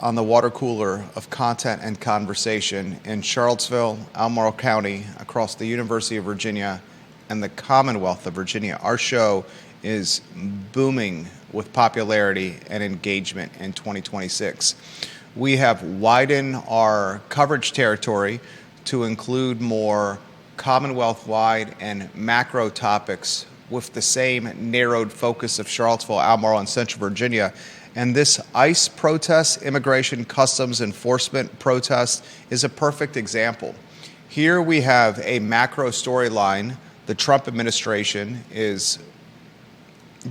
on the water cooler of content and conversation in Charlottesville, Albemarle County, across the University of Virginia, and the Commonwealth of Virginia. Our show is booming with popularity and engagement in 2026. We have widened our coverage territory to include more Commonwealth-wide and macro topics with the same narrowed focus of Charlottesville, Albemarle, and Central Virginia. And this ICE protest, Immigration Customs Enforcement protest, is a perfect example. Here we have a macro storyline. The Trump administration is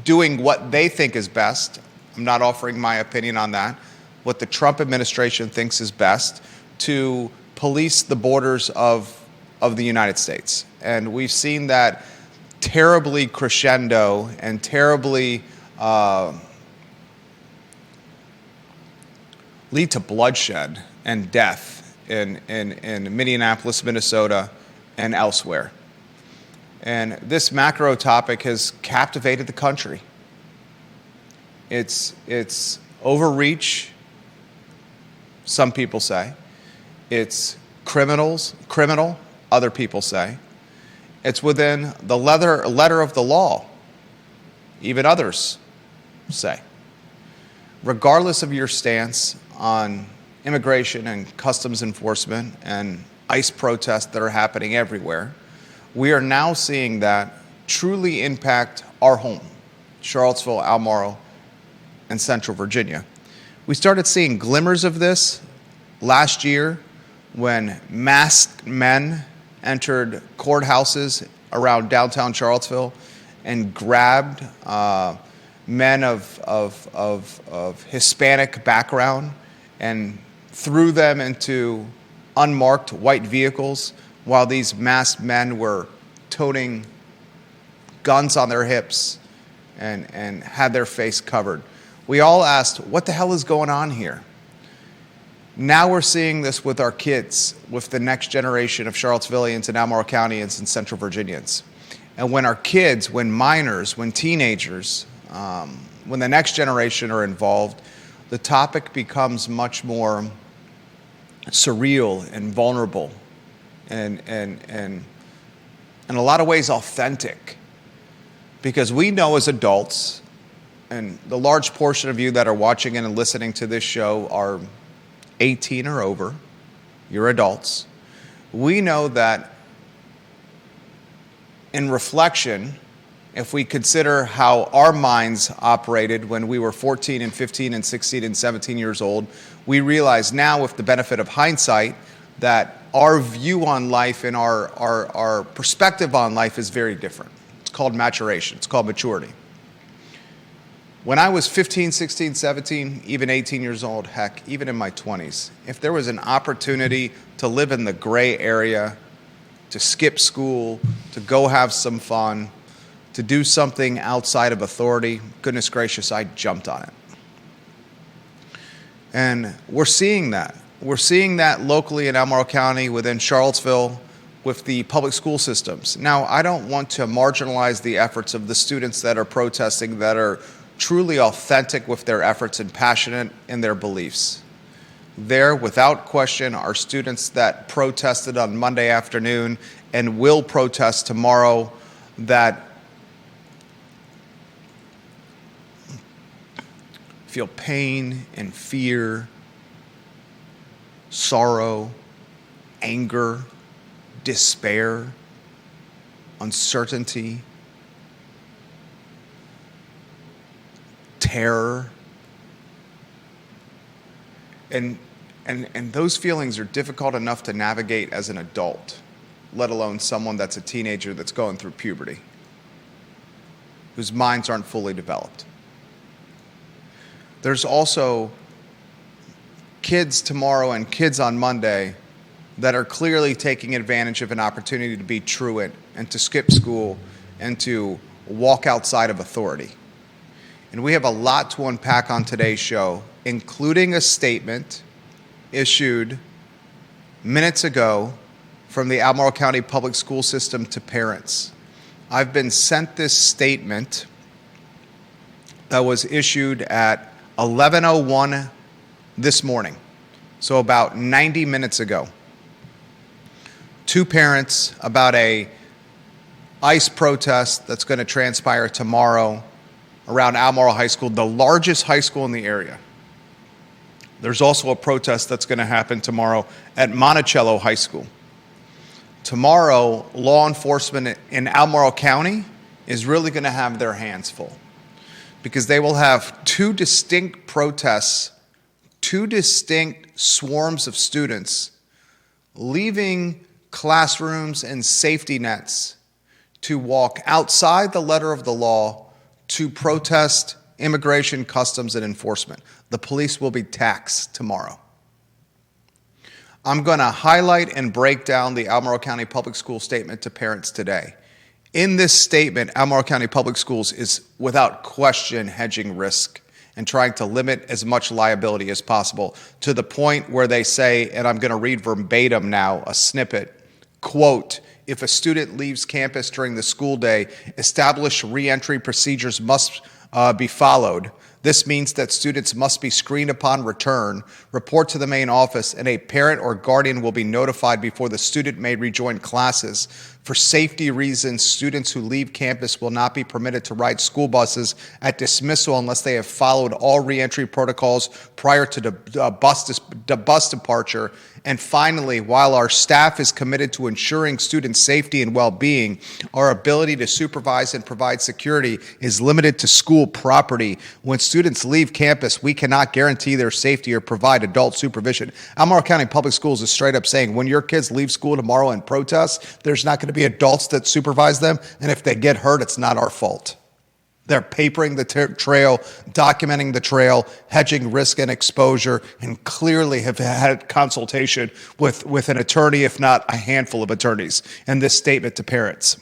doing what they think is best. I'm not offering my opinion on that. What the Trump administration thinks is best to police the borders of the United States. And we've seen that terribly crescendo and terribly lead to bloodshed and death in Minneapolis, Minnesota, and elsewhere. And this macro topic has captivated the country. It's overreach, some people say. It's criminal, other people say. It's within the letter of the law, even others say. Regardless of your stance on immigration and customs enforcement and ICE protests that are happening everywhere, we are now seeing that truly impact our home, Charlottesville, Albemarle, and Central Virginia. We started seeing glimmers of this last year when masked men entered courthouses around downtown Charlottesville and grabbed men of Hispanic background and threw them into unmarked white vehicles while these masked men were toting guns on their hips and had their face covered. We all asked, what the hell is going on here? Now we're seeing this with our kids, with the next generation of Charlottesvillians and Albemarle Countyans and Central Virginians. And when our kids, when minors, when teenagers, when the next generation are involved, the topic becomes much more surreal and vulnerable and in a lot of ways authentic. Because we know as adults, and the large portion of you that are watching and listening to this show are 18 or over, you're adults. We know that in reflection, if we consider how our minds operated when we were 14 and 15 and 16 and 17 years old, we realize now with the benefit of hindsight that our view on life and our perspective on life is very different. It's called maturation. It's called maturity. When I was 15, 16, 17, even 18 years old, heck, even in my 20s, if there was an opportunity to live in the gray area, to skip school, to go have some fun, to do something outside of authority, goodness gracious, I jumped on it. And we're seeing that. We're seeing that locally in Albemarle County, within Charlottesville, with the public school systems. Now, I don't want to marginalize the efforts of the students that are protesting, that are truly authentic with their efforts and passionate in their beliefs. There, without question, are students that protested on Monday afternoon and will protest tomorrow that feel pain and fear, sorrow, anger, despair, uncertainty, terror. And those feelings are difficult enough to navigate as an adult, let alone someone that's a teenager that's going through puberty, whose minds aren't fully developed. There's also kids tomorrow and kids on Monday that are clearly taking advantage of an opportunity to be truant and to skip school and to walk outside of authority. And we have a lot to unpack on today's show, including a statement issued minutes ago from the Albemarle County Public School System to parents. I've been sent this statement that was issued at 11:01 this morning, so about 90 minutes ago. Two parents about a ICE protest that's going to transpire tomorrow around Albemarle High School, the largest high school in the area. There's also a protest that's going to happen tomorrow at Monticello High School. Tomorrow, law enforcement in Albemarle County is really going to have their hands full because they will have two distinct protests, two distinct swarms of students leaving classrooms and safety nets to walk outside the letter of the law to protest immigration, customs, and enforcement. The police will be taxed tomorrow. I'm going to highlight and break down the Albemarle County Public School statement to parents today. In this statement, Albemarle County Public Schools is without question hedging risk and trying to limit as much liability as possible, to the point where they say, and I'm going to read verbatim now, a snippet, quote, "If a student leaves campus during the school day, established reentry procedures must be followed. This means that students must be screened upon return, report to the main office, and a parent or guardian will be notified before the student may rejoin classes. For safety reasons, students who leave campus will not be permitted to ride school buses at dismissal unless they have followed all reentry protocols prior to the bus departure. And finally, while our staff is committed to ensuring student safety and well-being, our ability to supervise and provide security is limited to school property. When students leave campus, we cannot guarantee their safety or provide adult supervision." Albemarle County Public Schools is straight up saying, when your kids leave school tomorrow in protest, there's not going to be adults that supervise them, and if they get hurt, it's not our fault. They're papering the trail, documenting the trail, hedging risk and exposure, and clearly have had consultation with an attorney, if not a handful of attorneys, in this statement to parents.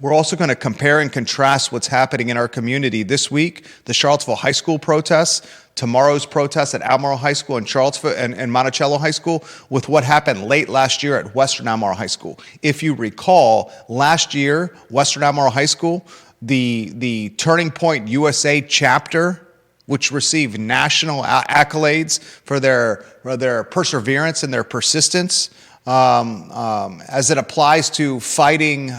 We're also going to compare and contrast what's happening in our community this week, the Charlottesville High School protests, tomorrow's protest at Albemarle High School and Charlottesville and Monticello High School, with what happened late last year at Western Albemarle High School. If you recall, last year, Western Albemarle High School, the Turning Point USA chapter, which received national accolades for their perseverance and their persistence, as it applies to fighting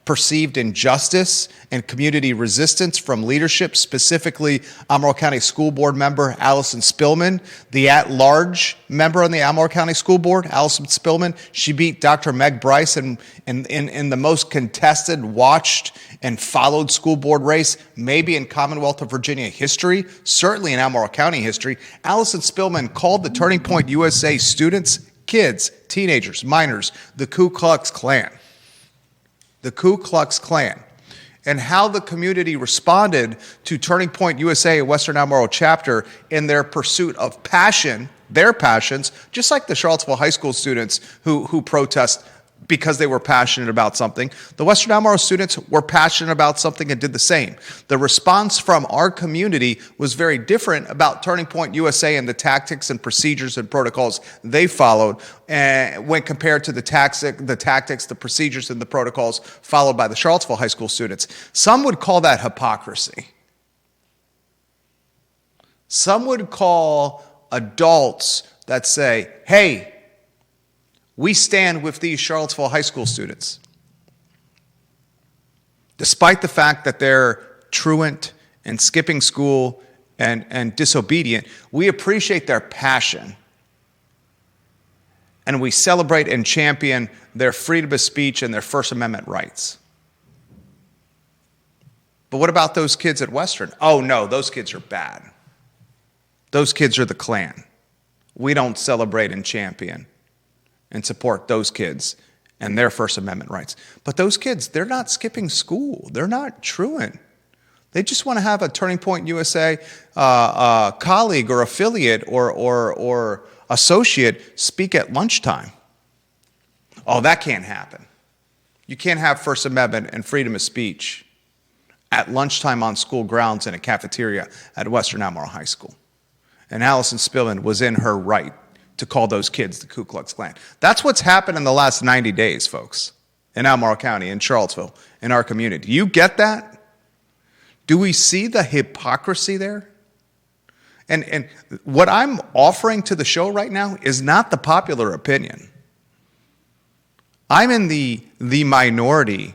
perceived injustice and community resistance from leadership, specifically Albemarle County School Board member Allison Spillman, the at-large member on the Albemarle County School Board, Allison Spillman. She beat Dr. Meg Bryce in the most contested, watched, and followed school board race, maybe in Commonwealth of Virginia history, certainly in Albemarle County history. Allison Spillman called the Turning Point USA students, kids, teenagers, minors, the Ku Klux Klan. The Ku Klux Klan. And how the community responded to Turning Point USA Western Albemarle chapter in their pursuit of passion, their passions, just like the Charlottesville High School students who protest because they were passionate about something. The Western Albemarle students were passionate about something and did the same. The response from our community was very different about Turning Point USA and the tactics and procedures and protocols they followed when compared to the tactics, the procedures, and the protocols followed by the Charlottesville High School students. Some would call that hypocrisy. Some would call adults that say, hey, we stand with these Charlottesville High School students. Despite the fact that they're truant and skipping school and disobedient, we appreciate their passion. And we celebrate and champion their freedom of speech and their First Amendment rights. But what about those kids at Western? Oh no, those kids are bad. Those kids are the Klan. We don't celebrate and champion and support those kids and their First Amendment rights. But those kids, they're not skipping school. They're not truant. They just want to have a Turning Point USA colleague or affiliate or associate speak at lunchtime. Oh, that can't happen. You can't have First Amendment and freedom of speech at lunchtime on school grounds in a cafeteria at Western Albemarle High School. And Allison Spillman was in her right to call those kids the Ku Klux Klan. That's what's happened in the last 90 days, folks, in Albemarle County, in Charlottesville, in our community. Do you get that? Do we see the hypocrisy there? And what I'm offering to the show right now is not the popular opinion. I'm in the minority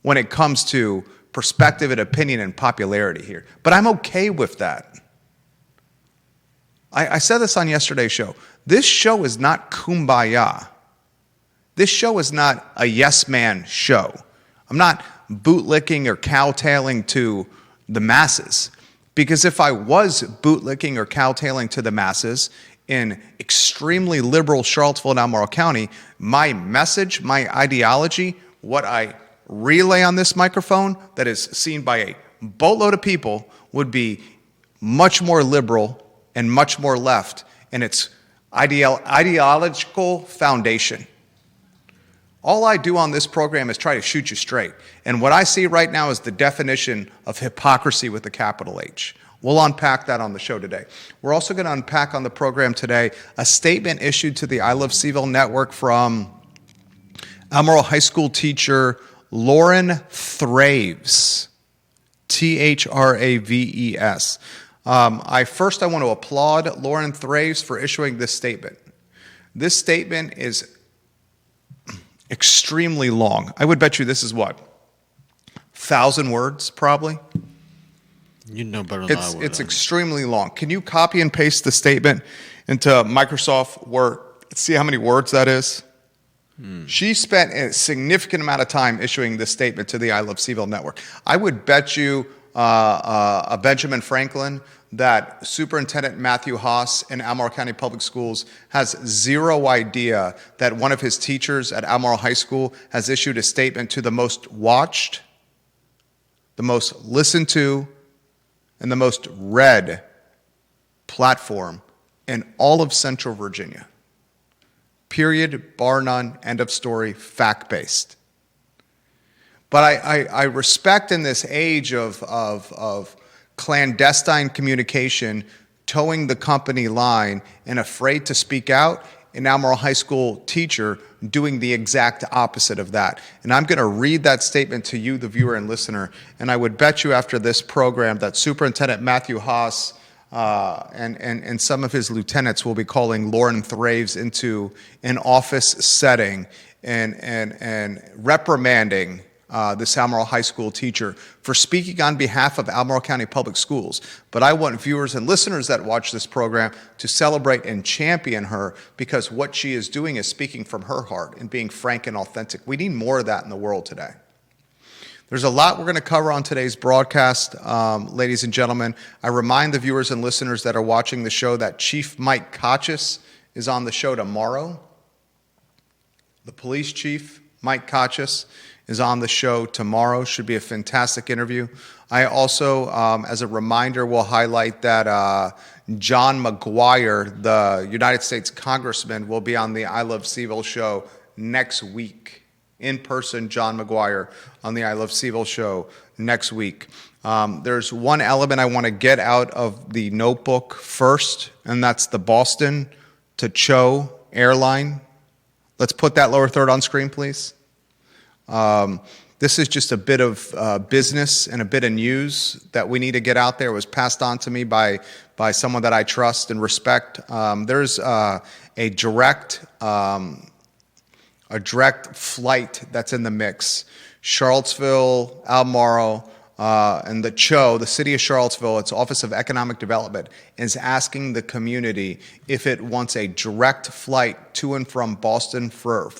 when it comes to perspective and opinion and popularity here. But I'm okay with that. I said this on yesterday's show. This show is not kumbaya. This show is not a yes man show. I'm not bootlicking or cowtailing to the masses. Because if I was bootlicking or cowtailing to the masses in extremely liberal Charlottesville and Albemarle County, my message, my ideology, what I relay on this microphone that is seen by a boatload of people would be much more liberal and much more left in its ideological foundation. All I do on this program is try to shoot you straight. And what I see right now is the definition of hypocrisy with a capital H. We'll unpack that on the show today. We're also going to unpack on the program today a statement issued to the I Love CVille Network from Albemarle High School teacher Lauren Thraves, Thraves. I want to applaud Lauren Thraves for issuing this statement. This statement is extremely long. I would bet you this is what? 1,000 words, probably? You know better than I would. It's extremely long. Can you copy and paste the statement into Microsoft Word? See how many words that is? She spent a significant amount of time issuing this statement to the I Love CVille Network. I would bet you a Benjamin Franklin that Superintendent Matthew Haas in Albemarle County Public Schools has zero idea that one of his teachers at Albemarle High School has issued a statement to the most watched, the most listened to, and the most read platform in all of Central Virginia. Period, bar none, end of story, fact-based. But I respect in this age of clandestine communication, towing the company line, and afraid to speak out, an Albemarle High School teacher doing the exact opposite of that. And I'm going to read that statement to you, the viewer and listener, and I would bet you after this program that Superintendent Matthew Haas and some of his lieutenants will be calling Lauren Thraves into an office setting and reprimanding this Albemarle High School teacher for speaking on behalf of Albemarle County Public Schools. But I want viewers and listeners that watch this program to celebrate and champion her, because what she is doing is speaking from her heart and being frank and authentic. We need more of that in the world today. There's a lot we're going to cover on today's broadcast, ladies and gentlemen. I remind the viewers and listeners that are watching the show that Chief Mike Kochis is on the show tomorrow. The police chief, Mike Kochis, is on the show tomorrow. Should be a fantastic interview. I also, as a reminder, will highlight that John McGuire, the United States Congressman, will be on the I Love CVille Show next week. In person, John McGuire on the I Love CVille Show next week. There's one element I want to get out of the notebook first, and that's the Boston to Cho airline. Let's put that lower third on screen, please. This is just a bit of business and a bit of news that we need to get out there. It was passed on to me by someone that I trust and respect. There's a direct flight that's in the mix. Charlottesville, Albemarle, and the CHO, the city of Charlottesville, its Office of Economic Development, is asking the community if it wants a direct flight to and from Boston from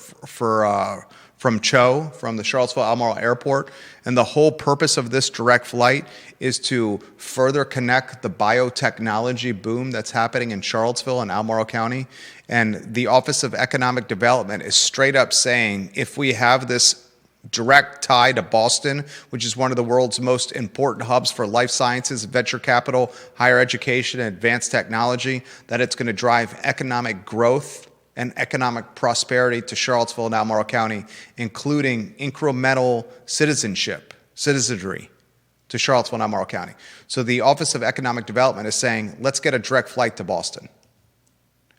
CHO, from the Charlottesville Albemarle Airport. And the whole purpose of this direct flight is to further connect the biotechnology boom that's happening in Charlottesville and Albemarle County. And the Office of Economic Development is straight up saying, if we have this direct tie to Boston, which is one of the world's most important hubs for life sciences, venture capital, higher education, and advanced technology, that it's going to drive economic growth and economic prosperity to Charlottesville and Albemarle County, including incremental citizenry to Charlottesville and Albemarle County. So the Office of Economic Development is saying, let's get a direct flight to Boston.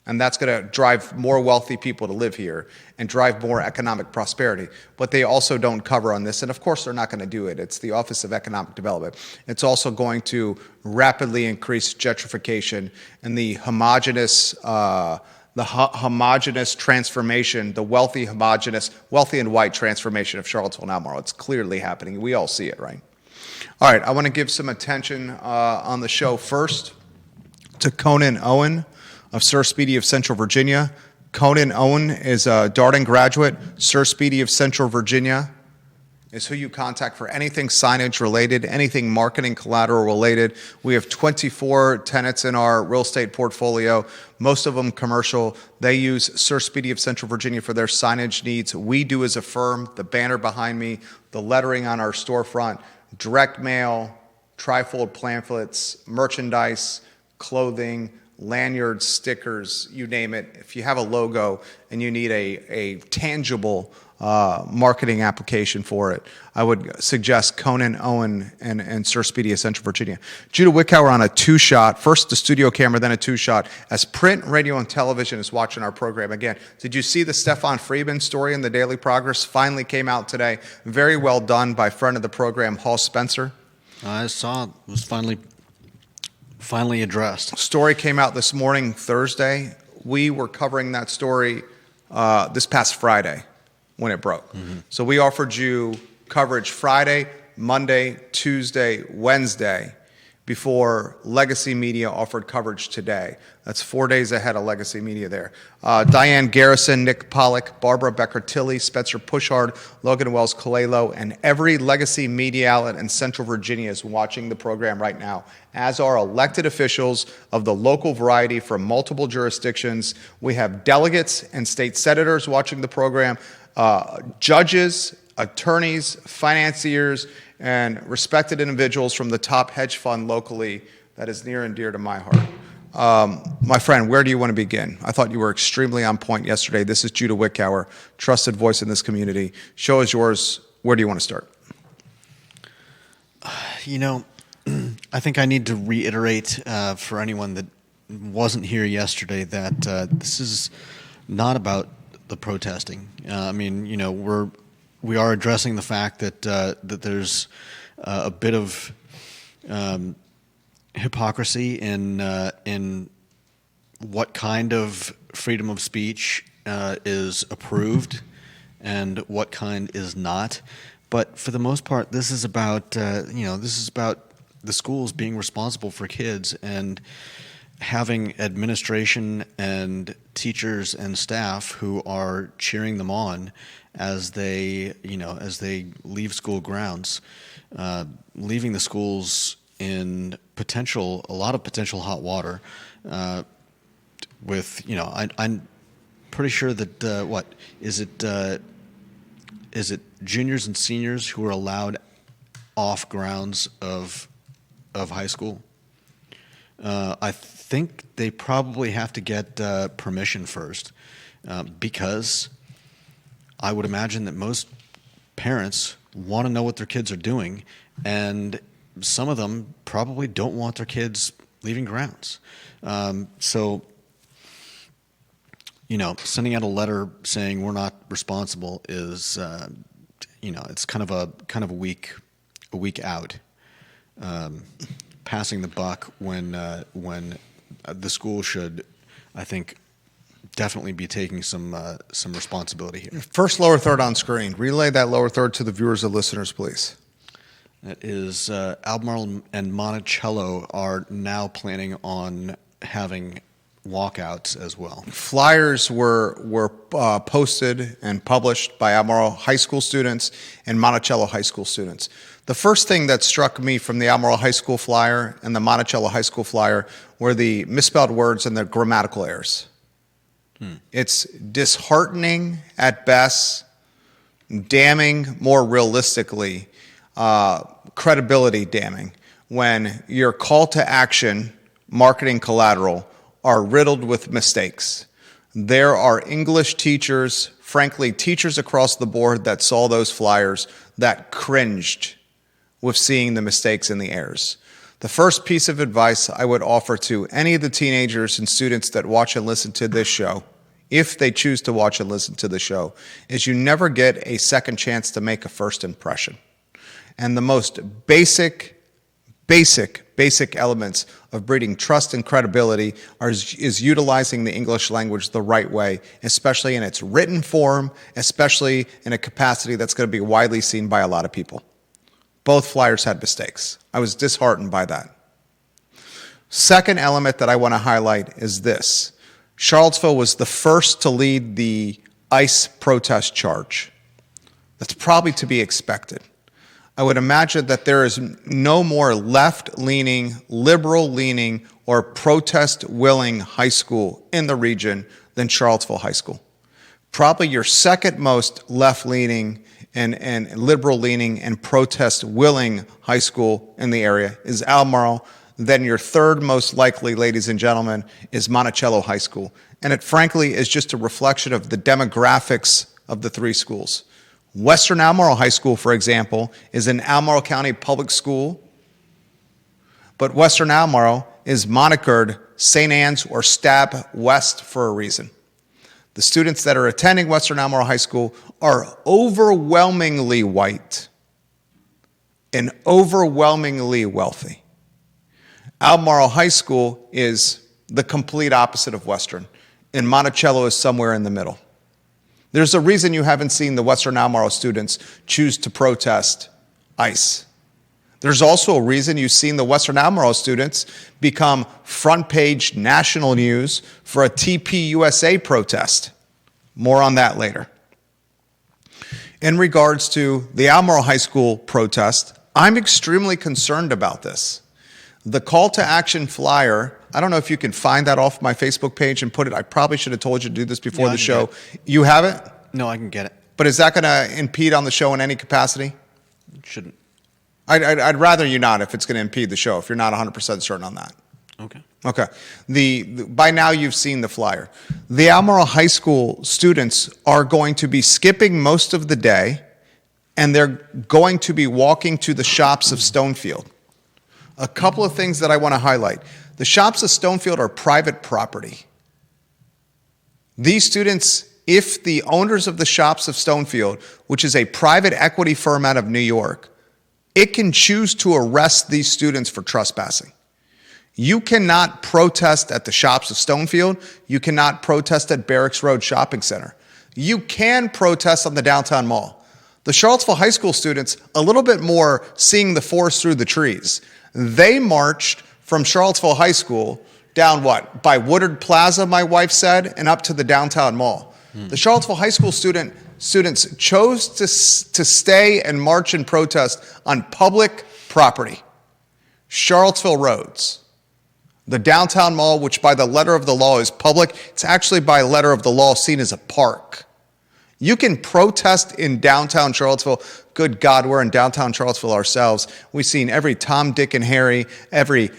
And that's going to drive more wealthy people to live here and drive more economic prosperity. But they also don't cover on this. And of course, they're not going to do it. It's the Office of Economic Development. It's also going to rapidly increase gentrification and the homogenous transformation, the wealthy and white transformation of Charlottesville and Albemarle. It's clearly happening. We all see it, right? All right, I want to give some attention on the show first to Conan Owen of Sir Speedy of Central Virginia. Conan Owen is a Darden graduate. Sir Speedy of Central Virginia is who you contact for anything signage related, anything marketing collateral related. We have 24 tenants in our real estate portfolio, most of them commercial. They use Sir Speedy of Central Virginia for their signage needs. We do as a firm, the banner behind me, the lettering on our storefront, direct mail, trifold pamphlets, merchandise, clothing, lanyards, stickers, you name it. If you have a logo and you need a tangible marketing application for it, I would suggest Conan Owen and Sir Speedy of Central Virginia. Judah Wickower on a two-shot, first the studio camera, then a two-shot, as print, radio, and television is watching our program again. Did you see the Stefan Friedman story in the Daily Progress? Finally came out today. Very well done by friend of the program, Hall Spencer. I saw it was finally addressed. Story came out this morning, Thursday. We were covering that story this past Friday when it broke. Mm-hmm. So we offered you coverage Friday, Monday, Tuesday, Wednesday, before Legacy Media offered coverage today. That's 4 days ahead of Legacy Media there. Diane Garrison, Nick Pollack, Barbara Becker-Tilley, Spencer Pushard, Logan Wells Colelo, and every Legacy Media outlet in Central Virginia is watching the program right now, as are elected officials of the local variety from multiple jurisdictions. We have delegates and state senators watching the program, judges, attorneys, financiers, and respected individuals from the top hedge fund locally that is near and dear to my heart. My friend, where do you want to begin? I thought you were extremely on point yesterday. This is Judah Wickower, trusted voice in this community. Show is yours. Where do you want to start? You know, I think I need to reiterate for anyone that wasn't here yesterday that this is not about the protesting. I mean, you know, we are addressing the fact that that there's a bit of hypocrisy in what kind of freedom of speech is approved and what kind is not. But for the most part, this is about this is about the schools being responsible for kids and having administration and teachers and staff who are cheering them on as they leave school grounds, leaving the schools in a lot of potential hot water. I'm pretty sure that is it juniors and seniors who are allowed off grounds of high school? I think they probably have to get permission first, because I would imagine that most parents want to know what their kids are doing, and some of them probably don't want their kids leaving grounds. So, sending out a letter saying we're not responsible is, it's kind of a week out. Passing the buck when the school should, I think, definitely be taking some responsibility here. First lower third on screen. Relay that lower third to the viewers and listeners, please. That is Albemarle and Monticello are now planning on having walkouts as well. Flyers were posted and published by Albemarle high school students and Monticello high school students. The first thing that struck me from the Albemarle high school flyer and the Monticello high school flyer were the misspelled words and the grammatical errors. It's disheartening at best, damning more realistically, credibility damning, when your call to action marketing collateral are riddled with mistakes. There are English teachers, frankly, teachers across the board that saw those flyers that cringed with seeing the mistakes and the errors. The first piece of advice I would offer to any of the teenagers and students that watch and listen to this show, if they choose to watch and listen to the show, is you never get a second chance to make a first impression. And the most basic elements of breeding trust and credibility is utilizing the English language the right way, especially in its written form, especially in a capacity that's going to be widely seen by a lot of people. Both flyers had mistakes. I was disheartened by that. Second element that I want to highlight is this. Charlottesville was the first to lead the ICE protest charge. That's probably to be expected. I would imagine that there is no more left-leaning, liberal-leaning, or protest-willing high school in the region than Charlottesville High School. Probably your second most left-leaning and liberal-leaning and protest-willing high school in the area is Albemarle. Then your third most likely, ladies and gentlemen, is Monticello High School. And it frankly is just a reflection of the demographics of the three schools. Western Albemarle High School, for example, is an Albemarle County public school, but Western Albemarle is monikered St. Anne's or Stab West for a reason. The students that are attending Western Albemarle High School are overwhelmingly white and overwhelmingly wealthy. Albemarle High School is the complete opposite of Western, and Monticello is somewhere in the middle. There's a reason you haven't seen the Western Albemarle students choose to protest ICE. There's also a reason you've seen the Western Albemarle students become front page national news for a TPUSA protest. More on that later. In regards to the Albemarle High School protest, I'm extremely concerned about this. The call to action flyer, I don't know if you can find that off my Facebook page and put it. I probably should have told you to do this before the show. You have it? No, I can get it. But is that going to impede on the show in any capacity? It shouldn't. I'd rather you not if it's going to impede the show, if you're not 100% certain on that. Okay. Okay. By now you've seen the flyer. The Albemarle High School students are going to be skipping most of the day, and they're going to be walking to the shops of Stonefield. A couple of things that I want to highlight. The shops of Stonefield are private property. These students, if the owners of the shops of Stonefield, which is a private equity firm out of New York, it can choose to arrest these students for trespassing. You cannot protest at the shops of Stonefield. You cannot protest at Barracks Road Shopping Center. You can protest on the downtown mall. The Charlottesville High School students, a little bit more seeing the forest through the trees. They marched from Charlottesville High School down by Woodard Plaza, my wife said, and up to the downtown mall. The Charlottesville High School students chose to stay and march and protest on public property. Charlottesville roads. The downtown mall, which by the letter of the law is public, it's actually by letter of the law seen as a park. You can protest in downtown Charlottesville. Good God, we're in downtown Charlottesville ourselves. We've seen every Tom, Dick, and Harry, every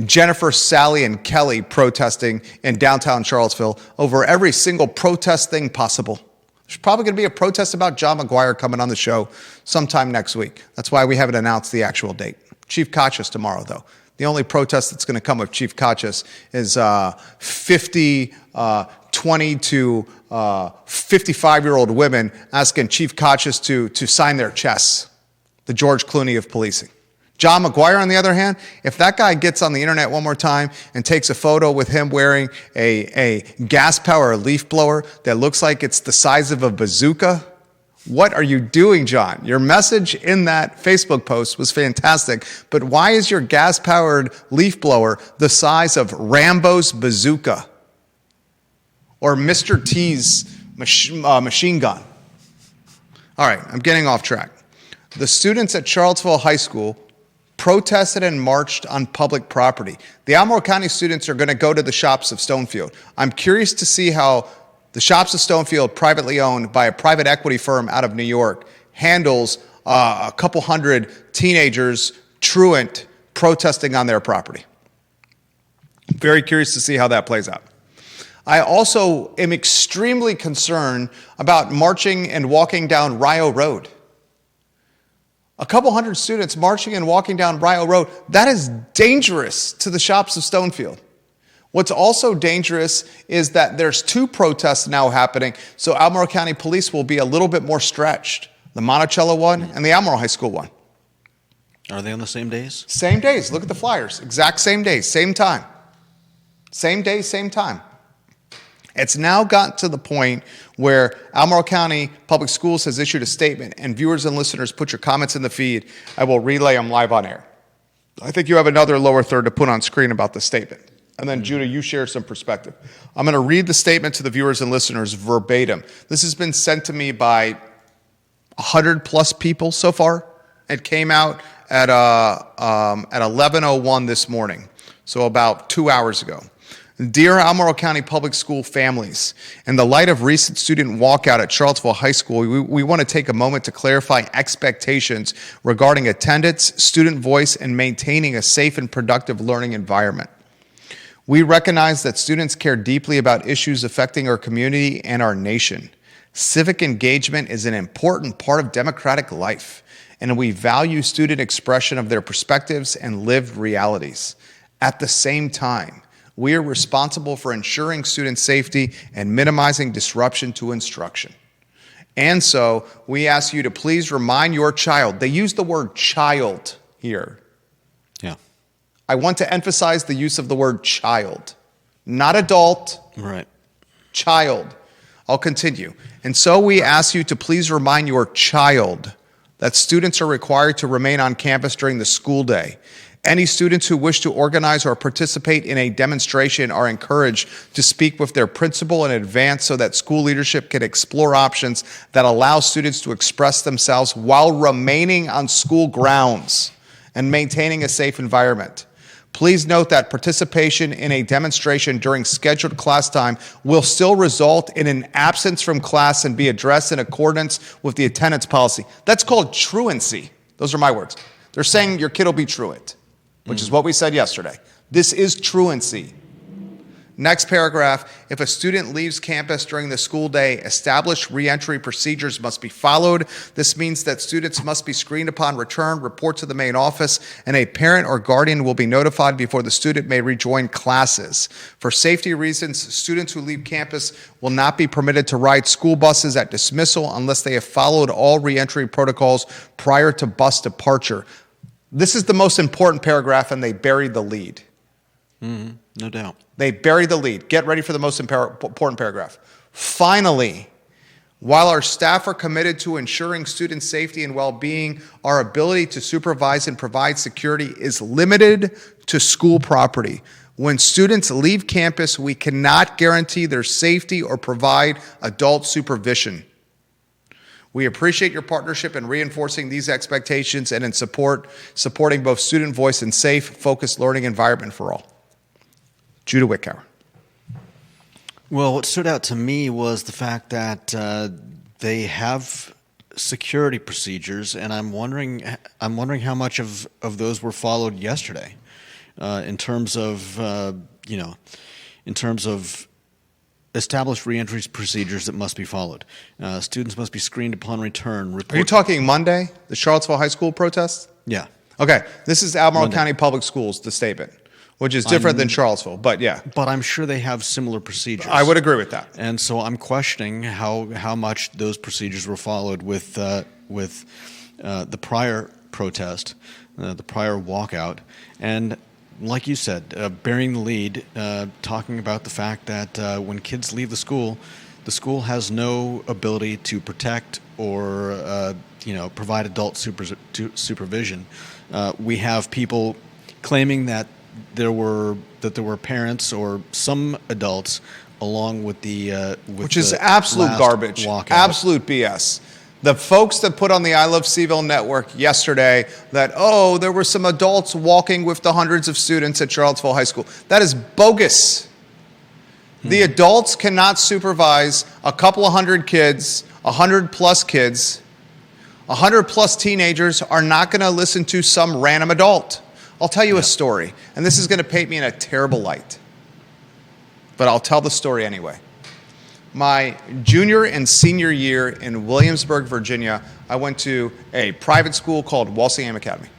Jennifer, Sally, and Kelly protesting in downtown Charlottesville over every single protest thing possible. There's probably going to be a protest about John McGuire coming on the show sometime next week. That's why we haven't announced the actual date. Chief Kochis tomorrow, though. The only protest that's going to come with Chief Kochis is 20 to 55-year-old women asking Chief Kochis to sign their chests, the George Clooney of policing. John McGuire, on the other hand, if that guy gets on the internet one more time and takes a photo with him wearing a gas-powered leaf blower that looks like it's the size of a bazooka, what are you doing, John? Your message in that Facebook post was fantastic, but why is your gas-powered leaf blower the size of Rambo's bazooka or Mr. T's machine gun? All right, I'm getting off track. The students at Charlottesville High School protested and marched on public property. The Albemarle County students are going to go to the shops of Stonefield. I'm curious to see how the shops of Stonefield, privately owned by a private equity firm out of New York, handles a couple hundred teenagers, truant, protesting on their property. Very curious to see how that plays out. I also am extremely concerned about marching and walking down Rio Road. A couple hundred students marching and walking down Brio Road, that is dangerous to the shops of Stonefield. What's also dangerous is that there's 2 protests now happening, so Albemarle County Police will be a little bit more stretched. The Monticello one and the Albemarle High School one. Are they on the same days? Same days. Look at the flyers. Exact same days, same time. Same day, same time. It's now gotten to the point where Albemarle County Public Schools has issued a statement, and viewers and listeners, put your comments in the feed. I will relay them live on air. I think you have another lower third to put on screen about the statement. And then, Judah, you share some perspective. I'm going to read the statement to the viewers and listeners verbatim. This has been sent to me by 100-plus people so far. It came out at 11:01 this morning, so about 2 hours ago. Dear Albemarle County Public School families, in the light of recent student walkout at Charlottesville High School, we want to take a moment to clarify expectations regarding attendance, student voice, and maintaining a safe and productive learning environment. We recognize that students care deeply about issues affecting our community and our nation. Civic engagement is an important part of democratic life, and we value student expression of their perspectives and lived realities. At the same time, we are responsible for ensuring student safety and minimizing disruption to instruction. And so, we ask you to please remind your child. They use the word child here. Yeah. I want to emphasize the use of the word child, not adult, Right. child. I'll continue. And so we ask you to please remind your child that students are required to remain on campus during the school day. Any students who wish to organize or participate in a demonstration are encouraged to speak with their principal in advance so that school leadership can explore options that allow students to express themselves while remaining on school grounds and maintaining a safe environment. Please note that participation in a demonstration during scheduled class time will still result in an absence from class and be addressed in accordance with the attendance policy. That's called truancy. Those are my words. They're saying your kid will be truant, which is what we said yesterday. This is truancy. Next paragraph, if a student leaves campus during the school day, established reentry procedures must be followed. This means that students must be screened upon return, report to the main office, and a parent or guardian will be notified before the student may rejoin classes. For safety reasons, students who leave campus will not be permitted to ride school buses at dismissal unless they have followed all reentry protocols prior to bus departure. This is the most important paragraph, and they buried the lead. Mm-hmm. No doubt. They buried the lead. Get ready for the most important paragraph. Finally, while our staff are committed to ensuring student safety and well-being, our ability to supervise and provide security is limited to school property. When students leave campus, we cannot guarantee their safety or provide adult supervision. We appreciate your partnership in reinforcing these expectations and in supporting both student voice and safe, focused learning environment for all. Judah Wickower. Well, what stood out to me was the fact that they have security procedures, and I'm wondering how much of those were followed yesterday, in terms of established reentry procedures that must be followed. Students must be screened upon return. Are you talking Monday, the Charlottesville High School protest? Yeah. Okay, this is Albemarle Monday. County Public Schools, the statement, which is different than Charlottesville, but yeah. But I'm sure they have similar procedures. I would agree with that. And so I'm questioning how much those procedures were followed with the prior protest, the prior walkout, and like you said, bearing the lead, talking about the fact that when kids leave the school has no ability to protect or provide adult supervision. We have people claiming that there were parents or some adults along with which is absolute garbage, walkout. Absolute BS. The folks that put on the I Love CVille Network yesterday that, there were some adults walking with the hundreds of students at Charlottesville High School. That is bogus. The adults cannot supervise a couple of hundred kids, 100-plus kids. 100-plus teenagers are not going to listen to some random adult. I'll tell you a story, and this is going to paint me in a terrible light. But I'll tell the story anyway. My junior and senior year in Williamsburg, Virginia, I went to a private school called Walsingham Academy.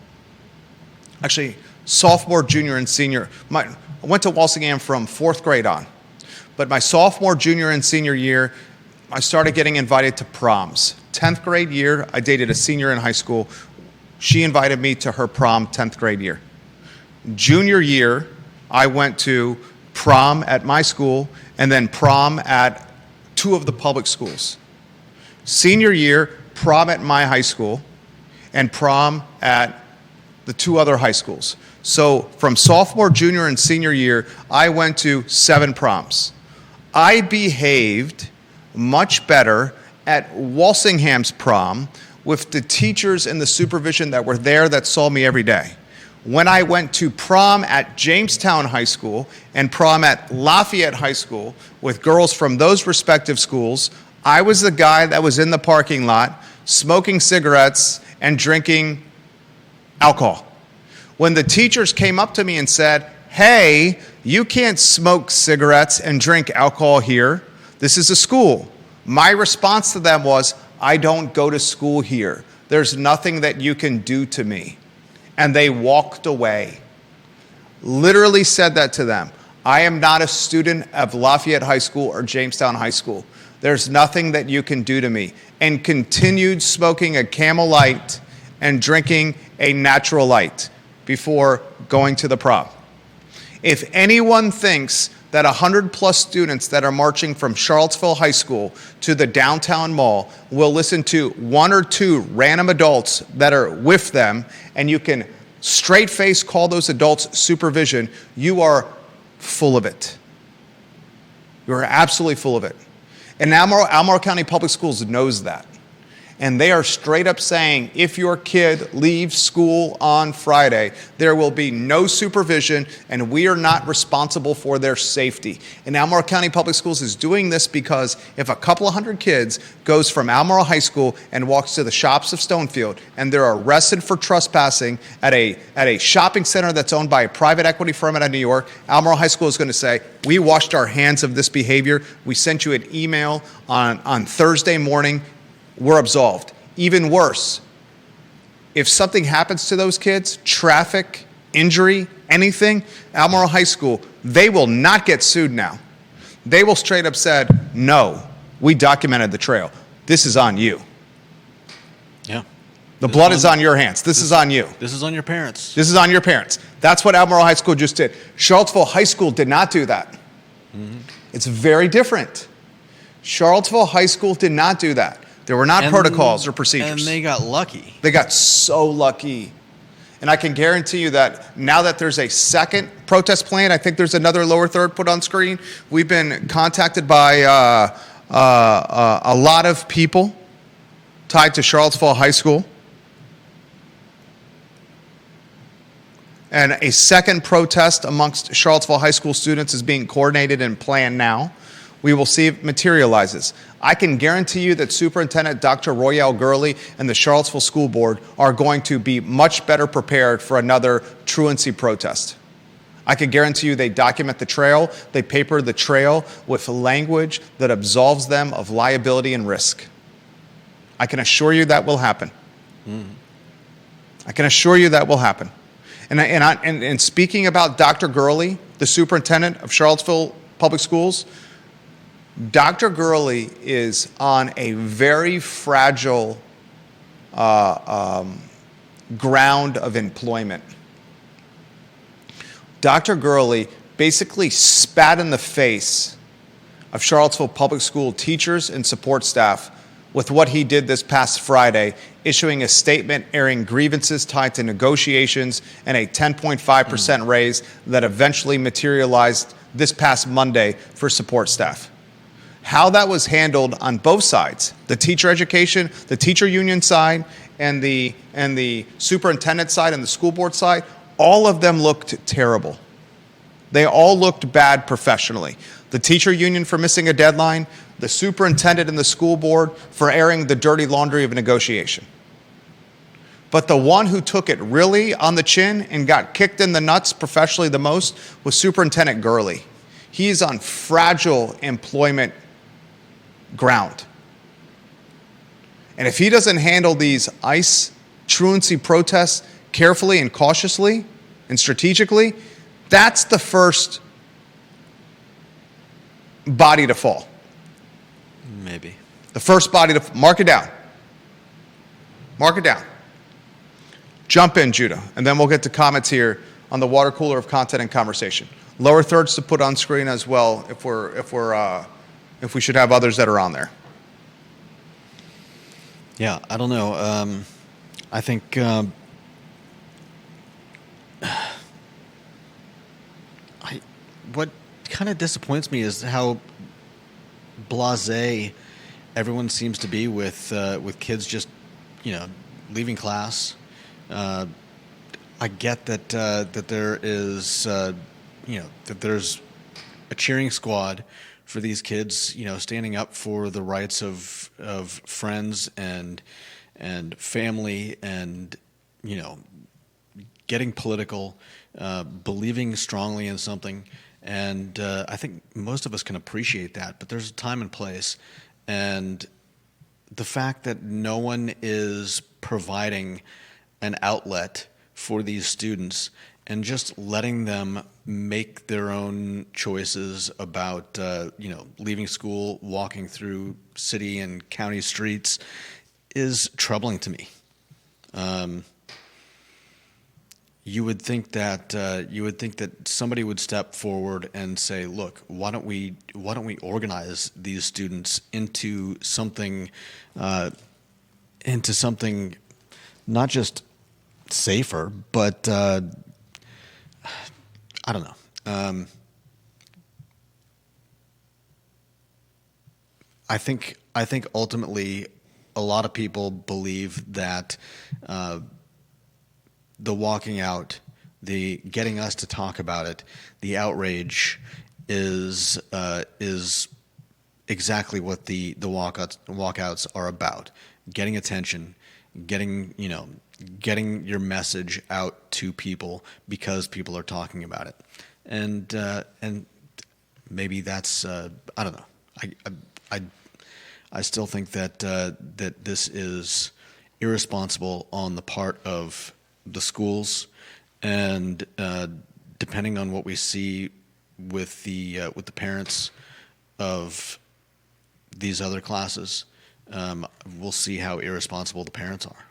Actually, sophomore, junior, and senior. I went to Walsingham from 4th grade on. But my sophomore, junior, and senior year, I started getting invited to proms. 10th grade year, I dated a senior in high school. She invited me to her prom 10th grade year. Junior year, I went to prom at my school and then prom at 2 of the public schools. Senior year, prom at my high school and prom at the 2 other high schools. So from sophomore, junior, and senior year, I went to 7 proms. I behaved much better at Walsingham's prom with the teachers and the supervision that were there that saw me every day. When I went to prom at Jamestown High School and prom at Lafayette High School with girls from those respective schools, I was the guy that was in the parking lot smoking cigarettes and drinking alcohol. When the teachers came up to me and said, "Hey, you can't smoke cigarettes and drink alcohol here. This is a school." My response to them was, "I don't go to school here. There's nothing that you can do to me." And they walked away. Literally said that to them. I am not a student of Lafayette High School or Jamestown High School. There's nothing that you can do to me. And continued smoking a Camel Light and drinking a Natural Light before going to the prom. If anyone thinks that 100+ students that are marching from Charlottesville High School to the downtown mall will listen to 1 or 2 random adults that are with them, and you can straight face call those adults supervision, you are full of it. You are absolutely full of it. And Albemarle County Public Schools knows that. And they are straight up saying, if your kid leaves school on Friday, there will be no supervision and we are not responsible for their safety. And Albemarle County Public Schools is doing this because if a couple of hundred kids goes from Albemarle High School and walks to the shops of Stonefield and they're arrested for trespassing at a shopping center that's owned by a private equity firm out of New York, Albemarle High School is going to say, we washed our hands of this behavior. We sent you an email on Thursday morning. We're absolved. Even worse, if something happens to those kids, traffic, injury, anything, Albemarle High School, they will not get sued now. They will straight up said, no, we documented the trail. This is on you. Yeah. The blood is on your hands. This is on you. This is on your parents. This is on your parents. That's what Albemarle High School just did. Charlottesville High School did not do that. Mm-hmm. It's very different. Charlottesville High School did not do that. There were not protocols or procedures. And they got lucky. They got so lucky. And I can guarantee you that now that there's a second protest plan, I think there's another lower third put on screen. We've been contacted by a lot of people tied to Charlottesville High School. And a second protest amongst Charlottesville High School students is being coordinated and planned now. We will see if it materializes. I can guarantee you that Superintendent Dr. Royale Gurley and the Charlottesville School Board are going to be much better prepared for another truancy protest. I can guarantee you they document the trail, they paper the trail with language that absolves them of liability and risk. I can assure you that will happen. I can assure you that will happen. And speaking about Dr. Gurley, the superintendent of Charlottesville Public Schools, Dr. Gurley is on a very fragile ground of employment. Dr. Gurley basically spat in the face of Charlottesville Public School teachers and support staff with what he did this past Friday, issuing a statement airing grievances tied to negotiations and a 10.5% raise that eventually materialized this past Monday for support staff. How that was handled on both sides, the teacher education, the teacher union side, and the superintendent side and the school board side, all of them looked terrible. They all looked bad professionally. The teacher union for missing a deadline, the superintendent and the school board for airing the dirty laundry of a negotiation. But the one who took it really on the chin and got kicked in the nuts professionally the most was Superintendent Gurley. He is on fragile employment ground. And if he doesn't handle these ICE truancy protests carefully and cautiously and strategically, that's the first body to fall. Maybe. The first body to mark it down. Mark it down. Jump in, Judah, and then we'll get to comments here on the water cooler of content and conversation. Lower thirds to put on screen as well if we should have others that are on there. Yeah, I don't know. I think what kind of disappoints me is how blasé everyone seems to be with kids just, leaving class. I get that that there is that there's a cheering squad for these kids, standing up for the rights of friends and family, and getting political, believing strongly in something. And I think most of us can appreciate that, but there's a time and place. And the fact that no one is providing an outlet for these students and just letting them make their own choices about, leaving school, walking through city and county streets is troubling to me. You would think that somebody would step forward and say, "Look, why don't we organize these students into something not just safer, but I don't know." I think ultimately a lot of people believe that the walking out, the getting us to talk about it, the outrage is exactly what the walkouts are about: getting attention, getting your message out to people because people are talking about it, and maybe that's I don't know. I still think that that this is irresponsible on the part of the schools, and depending on what we see with the parents of these other classes, we'll see how irresponsible the parents are.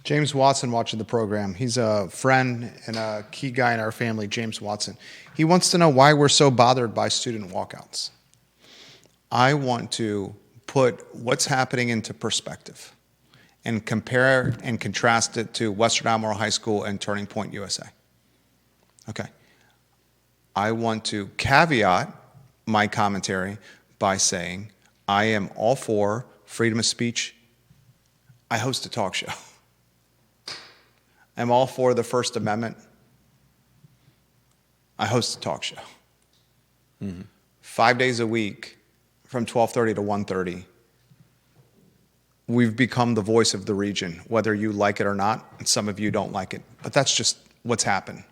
James Watson watching the program. He's a friend and a key guy in our family, James Watson. He wants to know why we're so bothered by student walkouts. I want to put what's happening into perspective and compare and contrast it to Western Albemarle High School and Turning Point USA. Okay. I want to caveat my commentary by saying I am all for freedom of speech. I host a talk show. I'm all for the First Amendment. I host a talk show. Mm-hmm. 5 days a week from 12:30 to 1:30. We've become the voice of the region, whether you like it or not, and some of you don't like it. But that's just what's happened.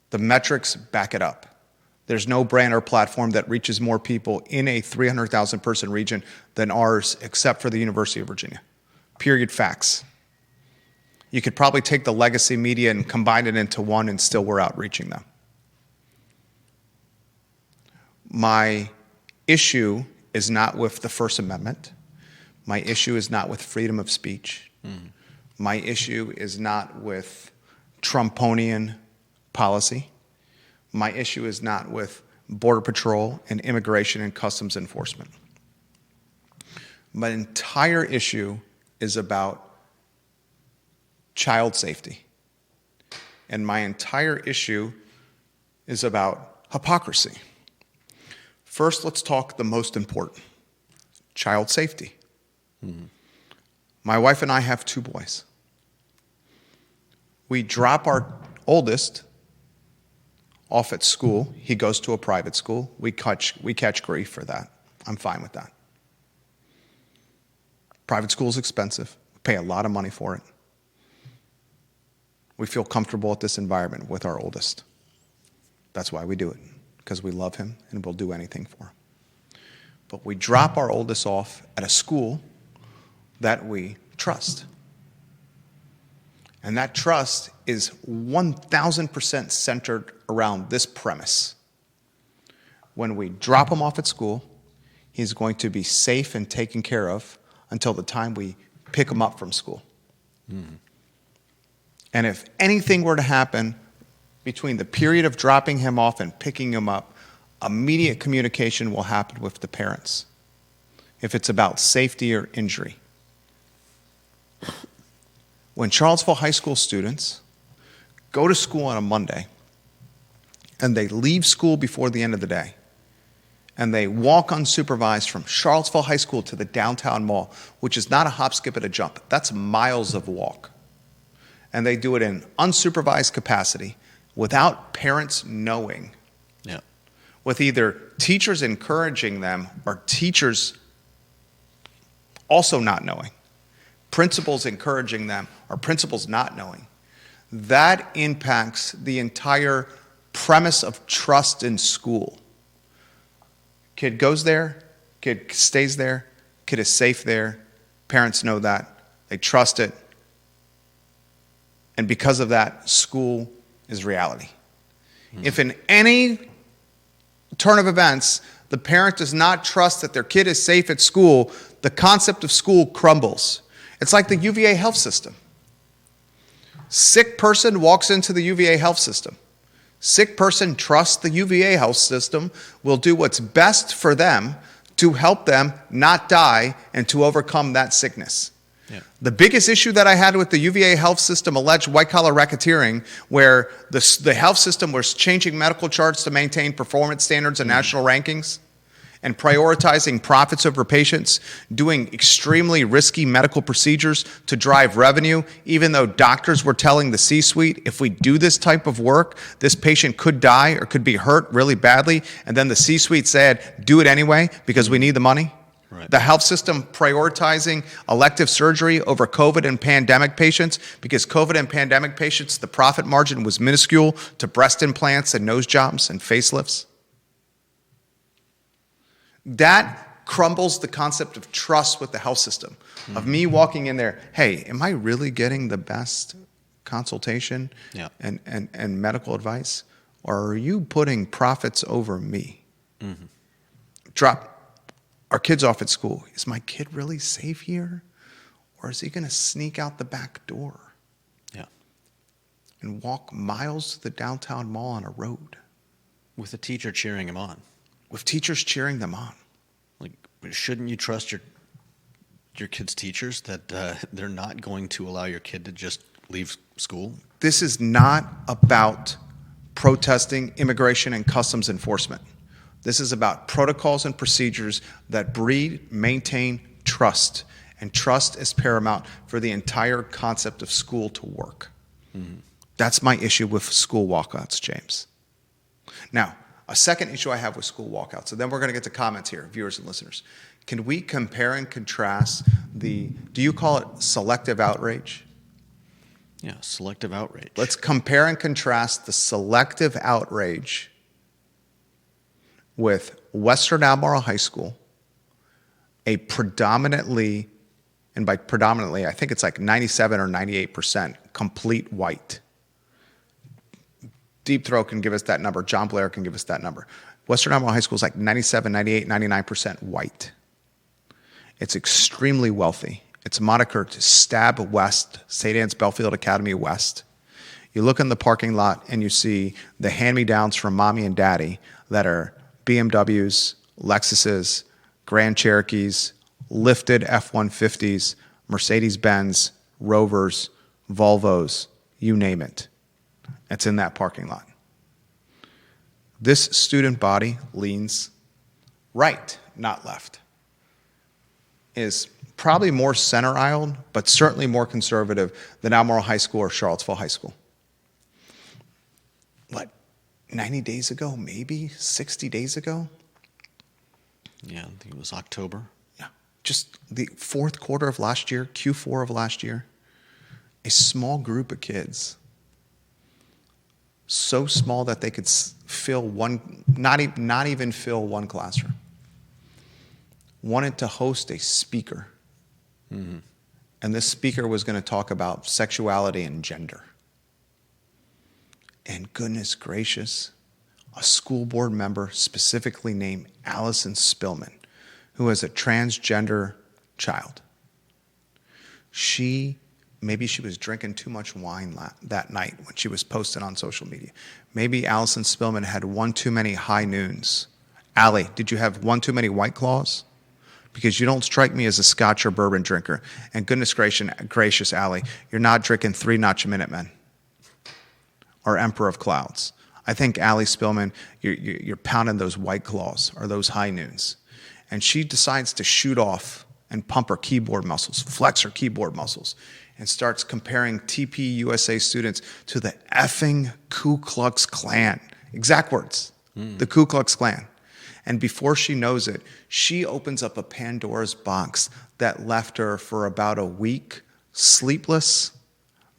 The metrics back it up. There's no brand or platform that reaches more people in a 300,000 person region than ours, except for the University of Virginia. Period. Facts. You could probably take the legacy media and combine it into one, and still we're outreaching them. My issue is not with the First Amendment. My issue is not with freedom of speech. Mm. My issue is not with Trumponian policy. My issue is not with Border Patrol and immigration and customs enforcement. My entire issue is about child safety. And my entire issue is about hypocrisy. First, let's talk the most important: child safety. Mm-hmm. My wife and I have 2 boys. We drop our oldest off at school. He goes to a private school. We catch grief for that. I'm fine with that. Private school is expensive. We pay a lot of money for it. We feel comfortable at this environment with our oldest. That's why we do it, because we love him and we'll do anything for him. but we drop our oldest off at a school that we trust. And that trust is 1,000% centered around this premise. When we drop him off at school, he's going to be safe and taken care of until the time we pick him up from school. And if anything were to happen between the period of dropping him off and picking him up, immediate communication will happen with the parents if it's about safety or injury. When Charlottesville high school students go to school on a Monday and they leave school before the end of the day and they walk unsupervised from Charlottesville High School to the downtown mall, which is not a hop, skip, and a jump, that's miles of walk. And they do it in unsupervised capacity without parents knowing, with either teachers encouraging them or teachers also not knowing, principals encouraging them or principals not knowing. That impacts the entire premise of trust in school. Kid goes there, kid stays there, kid is safe there, parents know that, they trust it, and because of that, school is reality. If in any turn of events, the parent does not trust that their kid is safe at school, the concept of school crumbles. It's like the UVA health system. Sick person walks into the UVA health system. Sick person trusts the UVA health system will do what's best for them to help them not die and to overcome that sickness. The biggest issue that I had with the UVA health system alleged white-collar racketeering, where the health system was changing medical charts to maintain performance standards and national rankings, and prioritizing profits over patients, doing extremely risky medical procedures to drive revenue, even though doctors were telling the C-suite, if we do this type of work, this patient could die or could be hurt really badly, and then the C-suite said, do it anyway because we need the money. Right. The health system prioritizing elective surgery over COVID and pandemic patients because COVID and pandemic patients, the profit margin was minuscule to breast implants and nose jobs and facelifts. That crumbles the concept of trust with the health system, of me walking in there, hey, am I really getting the best consultation and medical advice? Or are you putting profits over me? Drop our kids off at school. Is my kid really safe here? Or is he going to sneak out the back door and walk miles to the downtown mall on a road? With a teacher cheering him on. With teachers cheering them on. Like, shouldn't you trust your kids' teachers that they're not going to allow your kid to just leave school? This is not about protesting immigration and customs enforcement. This is about protocols and procedures that breed, maintain trust. And trust is paramount for the entire concept of school to work. That's my issue with school walkouts, James. Now, a second issue I have with school walkouts, and then we're going to get to comments here, viewers and listeners. Can we compare and contrast do you call it selective outrage? Yeah, selective outrage. Let's compare and contrast the selective outrage with Western Albemarle High School, a predominantly, and by predominantly, I think it's like 97 or 98% complete white. Deep Throat can give us that number. John Blair can give us that number. Western Albemarle High School is like 97, 98, 99% white. It's extremely wealthy. It's monikered Stab West, St. Anne's Belfield Academy West. You look in the parking lot and you see the hand-me-downs from mommy and daddy that are BMWs, Lexuses, Grand Cherokees, lifted F-150s, Mercedes-Benz, Rovers, Volvos, you name it. It's in that parking lot. This student body leans right, not left. Is probably more center-aisle, but certainly more conservative than Albemarle High School or Charlottesville High School. 90 days ago, maybe 60 days ago? Yeah, I think it was October. Yeah, just the fourth quarter of last year, Q4 of last year, a small group of kids, so small that they could fill one, not even fill one classroom, wanted to host a speaker. Mm-hmm. And this speaker was going to talk about sexuality and gender. And goodness gracious, a school board member specifically named Allison Spillman, who has a transgender child. Maybe she was drinking too much wine that night when she was posted on social media. Maybe Allison Spillman had one too many high noons. Allie, did you have one too many White Claws? Because you don't strike me as a Scotch or bourbon drinker. And goodness gracious, Allie, you're not drinking 3 Notch Minutemen or Emperor of Clouds. I think Allie Spillman, you're pounding those White Claws or those high noons. And she decides to shoot off and pump her keyboard muscles, flex her keyboard muscles, and starts comparing TPUSA students to the effing Ku Klux Klan. Exact words, the Ku Klux Klan. And before she knows it, she opens up a Pandora's box that left her for about a week sleepless,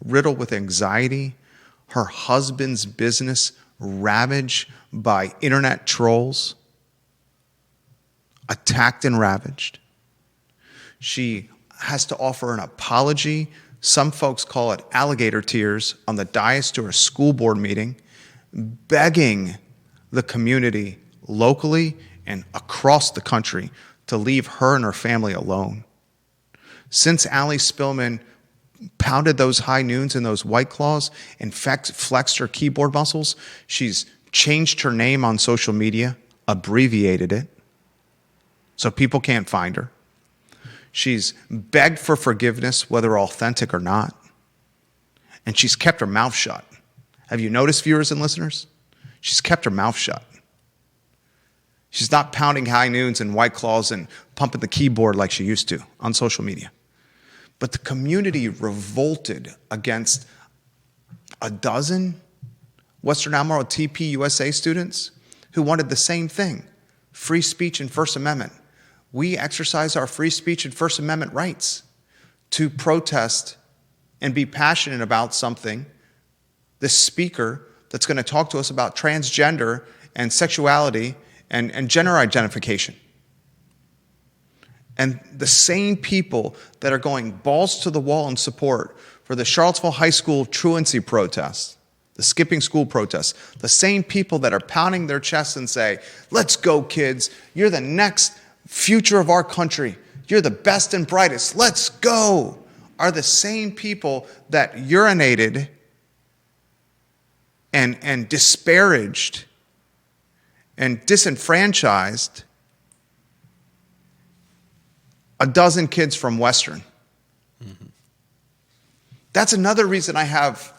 riddled with anxiety, her husband's business ravaged by internet trolls, attacked and ravaged. She has to offer an apology. Some folks call it alligator tears on the dais to her school board meeting, begging the community locally and across the country to leave her and her family alone. Since Allie Spillman pounded those high noons and those White Claws and flexed her keyboard muscles, she's changed her name on social media, abbreviated it, so people can't find her. She's begged for forgiveness, whether authentic or not. And she's kept her mouth shut. Have you noticed, viewers and listeners? She's kept her mouth shut. She's not pounding high noons and White Claws and pumping the keyboard like she used to on social media. But the community revolted against a dozen Western Albemarle TPUSA students who wanted the same thing, free speech and First Amendment. We exercise our free speech and First Amendment rights to protest and be passionate about something. This speaker that's going to talk to us about transgender and sexuality and gender identification. And the same people that are going balls to the wall in support for the Charlottesville High School truancy protest, the skipping school protest, the same people that are pounding their chests and say, let's go kids, you're the next future of our country, you're the best and brightest, let's go, are the same people that urinated and disparaged and disenfranchised a dozen kids from Western. Mm-hmm. That's another reason I have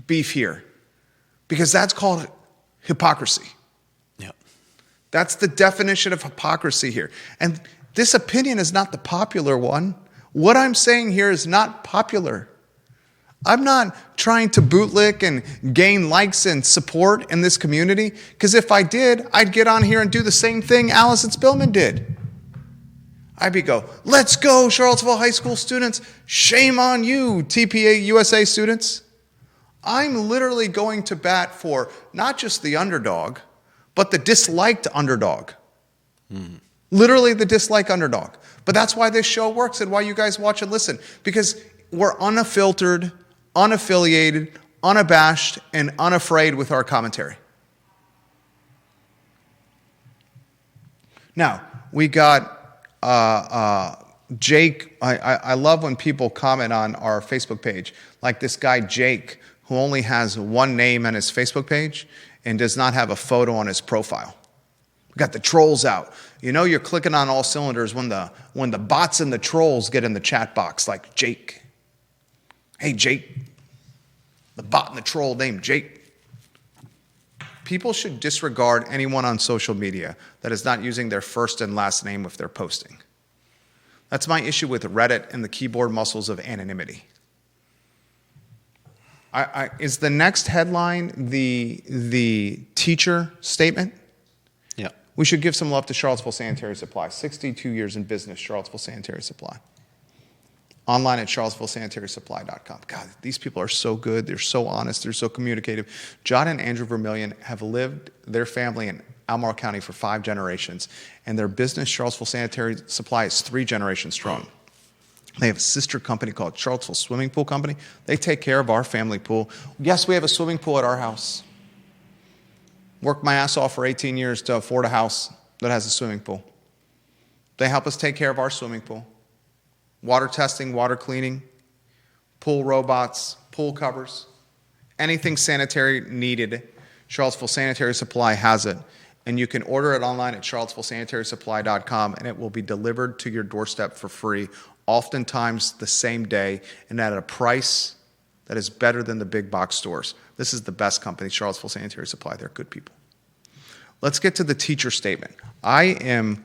beef here, because that's called hypocrisy. Yep. That's the definition of hypocrisy here. And this opinion is not the popular one. What I'm saying here is not popular. I'm not trying to bootlick and gain likes and support in this community, because if I did, I'd get on here and do the same thing Allison Spillman did. I'd be let's go, Charlottesville High School students. Shame on you, TPUSA students. I'm literally going to bat for not just the underdog, but the disliked underdog. Mm. Literally the disliked underdog. But that's why this show works and why you guys watch and listen, because we're unfiltered, unaffiliated, unabashed, and unafraid with our commentary. Now, we got Jake. I love when people comment on our Facebook page, like this guy Jake, who only has one name on his Facebook page and does not have a photo on his profile. We got the trolls out. You know you're clicking on all cylinders when the bots and the trolls get in the chat box, like Jake. Hey, Jake. The bot and the troll named Jake. People should disregard anyone on social media that is not using their first and last name if they're posting. That's my issue with Reddit and the keyboard muscles of anonymity. Is the next headline the teacher statement? Yeah. We should give some love to Charlottesville Sanitary Supply. 62 years in business, Charlottesville Sanitary Supply. Online at charlottesvillesanitarysupply.com. God, these people are so good. They're so honest. They're so communicative. John and Andrew Vermillion have lived their family in Albemarle County for 5 generations. And their business, Charlottesville Sanitary Supply, is 3 generations strong. They have a sister company called Charlottesville Swimming Pool Company. They take care of our family pool. Yes, we have a swimming pool at our house. Worked my ass off for 18 years to afford a house that has a swimming pool. They help us take care of our swimming pool. Water testing, water cleaning, pool robots, pool covers, anything sanitary needed. Charlottesville Sanitary Supply has it. And you can order it online at charlottesvillesanitarysupply.com, and it will be delivered to your doorstep for free, oftentimes the same day, and at a price that is better than the big box stores. This is the best company, Charlottesville Sanitary Supply. They're good people. Let's get to the teacher statement. I am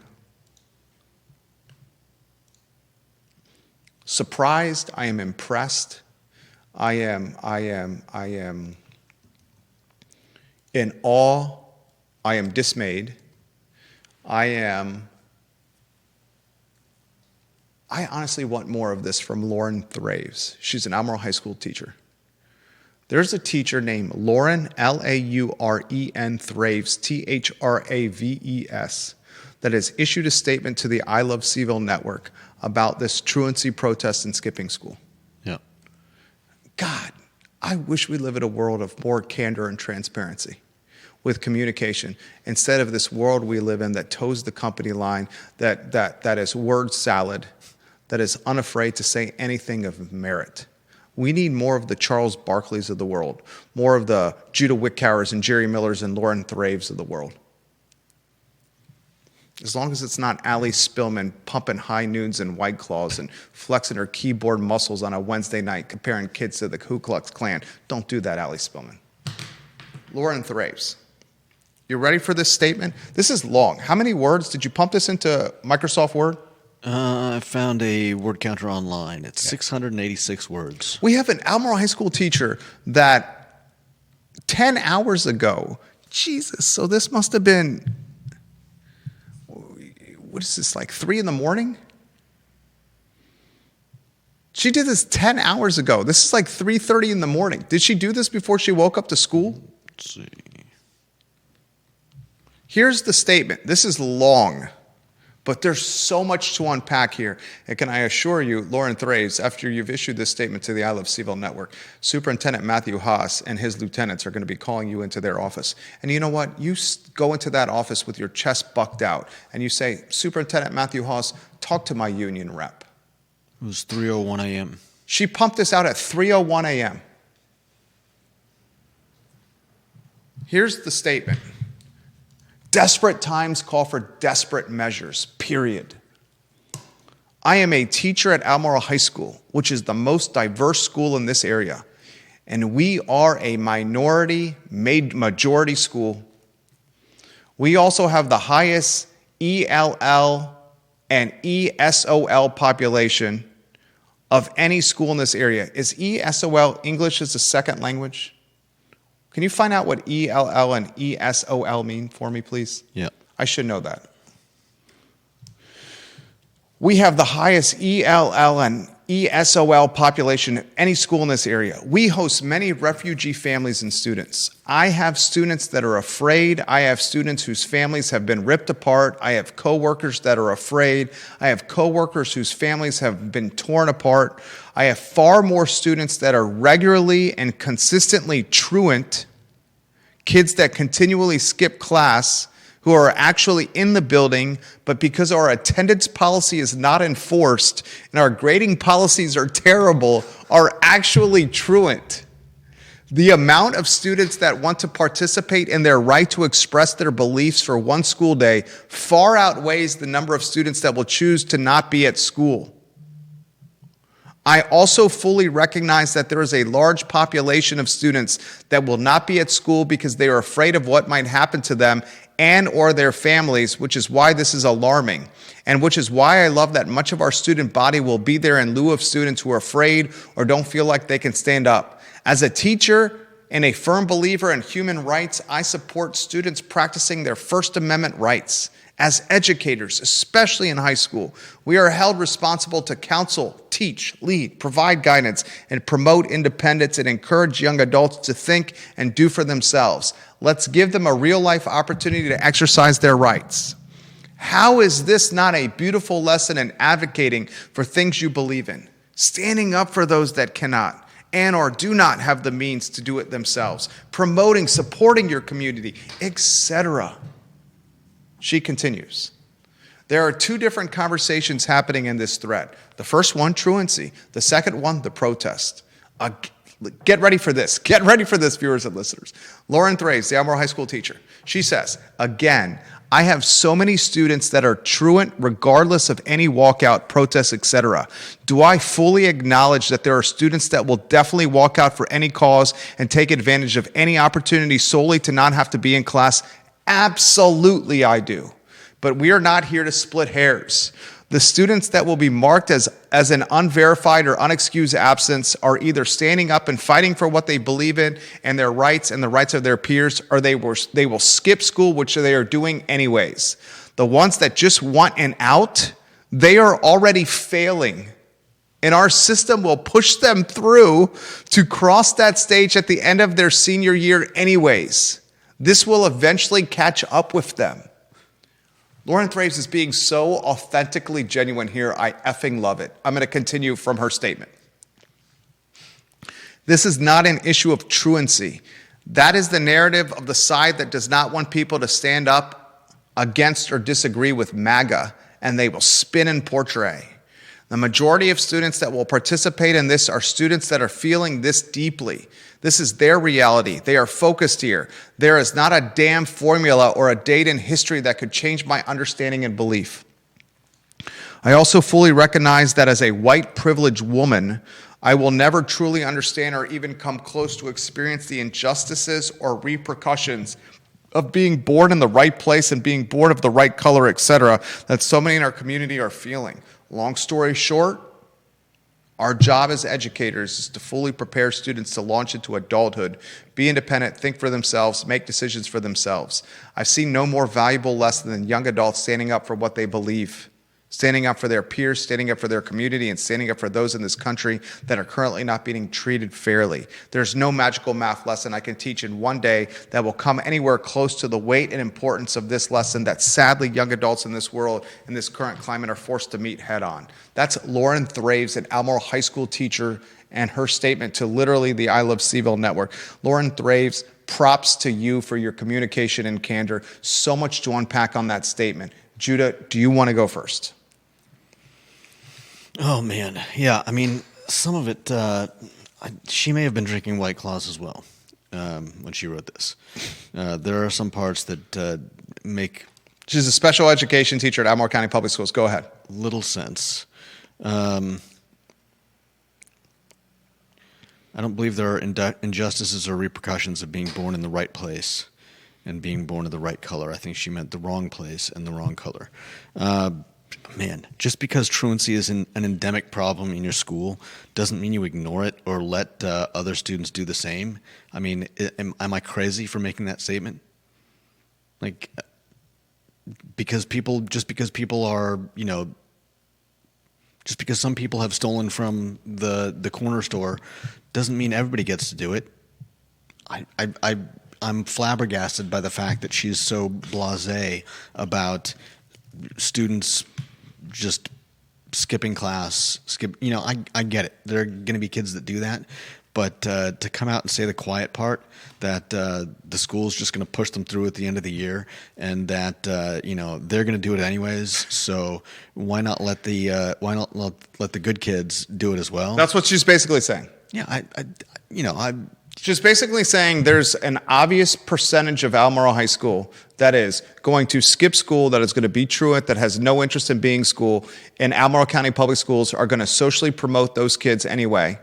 surprised. I am impressed. I am in awe. I am dismayed. I honestly want more of this from Lauren Thraves. She's an Albemarle High School teacher. There's a teacher named Lauren, Lauren Thraves, Thraves, that has issued a statement to the I Love CVille Network about this truancy protest in skipping school. Yeah. God, I wish we live in a world of more candor and transparency with communication, instead of this world we live in that toes the company line, that is word salad, that is unafraid to say anything of merit. We need more of the Charles Barkleys of the world, more of the Judah Wickhowers and Jerry Millers and Lauren Thraves of the world. As long as it's not Allie Spillman pumping high noons and White Claws and flexing her keyboard muscles on a Wednesday night comparing kids to the Ku Klux Klan. Don't do that, Allie Spillman. Lauren Thraves. You ready for this statement? This is long. How many words? Did you pump this into Microsoft Word? I found a word counter online. It's 686 words. We have an Albemarle High School teacher that 10 hours ago, Jesus, so this must have been, what is this, like 3 in the morning? She did this 10 hours ago. This is like 3:30 in the morning. Did she do this before she woke up to school? Let's see. Here's the statement. This is long, but there's so much to unpack here. And can I assure you, Lauren Thraves, after you've issued this statement to the I Love CVille Network, Superintendent Matthew Haas and his lieutenants are going to be calling you into their office. And you know what? You go into that office with your chest bucked out, and you say, Superintendent Matthew Haas, talk to my union rep. It was 3:01 a.m. She pumped this out at 3:01 a.m. Here's the statement. Desperate times call for desperate measures, period. I am a teacher at Albemarle High School, which is the most diverse school in this area, and we are a majority school. We also have the highest ELL and ESOL population of any school in this area. Is ESOL English as a second language? Can you find out what ELL and ESOL mean for me, please? Yeah. I should know that. We have the highest ELL and ESOL population of any school in this area. We host many refugee families and students. I have students that are afraid. I have students whose families have been ripped apart. I have coworkers that are afraid. I have coworkers whose families have been torn apart. I have far more students that are regularly and consistently truant, kids that continually skip class, who are actually in the building, but because our attendance policy is not enforced and our grading policies are terrible, are actually truant. The amount of students that want to participate in their right to express their beliefs for one school day far outweighs the number of students that will choose to not be at school. I also fully recognize that there is a large population of students that will not be at school because they are afraid of what might happen to them and or their families, which is why this is alarming, and which is why I love that much of our student body will be there in lieu of students who are afraid or don't feel like they can stand up. As a teacher and a firm believer in human rights, I support students practicing their First Amendment rights, As educators, especially in high school, we are held responsible to counsel, teach, lead, provide guidance, and promote independence and encourage young adults to think and do for themselves. Let's give them a real-life opportunity to exercise their rights. How is this not a beautiful lesson in advocating for things you believe in? Standing up for those that cannot and or do not have the means to do it themselves, promoting, supporting your community, etc. She continues. There are two different conversations happening in this thread. The first one, truancy. The second one, the protest. Get ready for this. Get ready for this, viewers and listeners. Lauren Thraves, the Albemarle High School teacher. She says, again, I have so many students that are truant regardless of any walkout, protest, etc. Do I fully acknowledge that there are students that will definitely walk out for any cause and take advantage of any opportunity solely to not have to be in class? Absolutely, I do. But we are not here to split hairs. The students that will be marked as an unverified or unexcused absence are either standing up and fighting for what they believe in and their rights and the rights of their peers, or they will skip school, which they are doing anyways. The ones that just want an out, they are already failing. And our system will push them through to cross that stage at the end of their senior year anyways. This will eventually catch up with them. Lauren Thraves is being so authentically genuine here. I effing love it. I'm going to continue from her statement. This is not an issue of truancy. That is the narrative of the side that does not want people to stand up against or disagree with MAGA, and they will spin and portray. The majority of students that will participate in this are students that are feeling this deeply. This is their reality. They are focused here. There is not a damn formula or a date in history that could change my understanding and belief. I also fully recognize that as a white privileged woman, I will never truly understand or even come close to experience the injustices or repercussions of being born in the right place and being born of the right color, etc., that so many in our community are feeling. Long story short, our job as educators is to fully prepare students to launch into adulthood, be independent, think for themselves, make decisions for themselves. I've seen no more valuable lesson than young adults standing up for what they believe, standing up for their peers, standing up for their community, and standing up for those in this country that are currently not being treated fairly. There's no magical math lesson I can teach in one day that will come anywhere close to the weight and importance of this lesson that sadly young adults in this world, in this current climate, are forced to meet head on. That's Lauren Thraves, an Albemarle High School teacher, and her statement to literally the I Love CVille Network. Lauren Thraves, props to you for your communication and candor. So much to unpack on that statement. Judah, do you want to go first? Oh, man. Yeah, I mean, some of it, she may have been drinking White Claws as well when she wrote this. There are some parts that make... She's a special education teacher at Albemarle County Public Schools. Go ahead. Little sense. I don't believe there are injustices or repercussions of being born in the right place and being born of the right color. I think she meant the wrong place and the wrong color. Man, just because truancy is an endemic problem in your school doesn't mean you ignore it or let other students do the same. I mean, am I crazy for making that statement? Like, because people are, you know, just because some people have stolen from the corner store doesn't mean everybody gets to do it. I'm flabbergasted by the fact that she's so blasé about students just skipping class. I get it. There are going to be kids that do that. But to come out and say the quiet part, that the school's just going to push them through at the end of the year, and that they're going to do it anyways. So why not let the let the good kids do it as well? That's what she's basically saying. Yeah, She's basically saying there's an obvious percentage of Albemarle High School that is going to skip school, that is going to be truant, that has no interest in being school, and Albemarle County Public Schools are going to socially promote those kids anyway,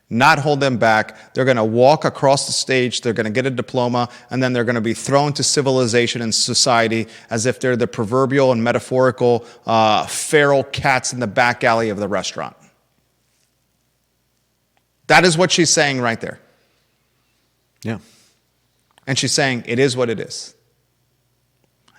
not hold them back. They're going to walk across the stage, they're going to get a diploma, and then they're going to be thrown to civilization and society as if they're the proverbial and metaphorical feral cats in the back alley of the restaurant. That is what she's saying right there. Yeah. And she's saying it is what it is.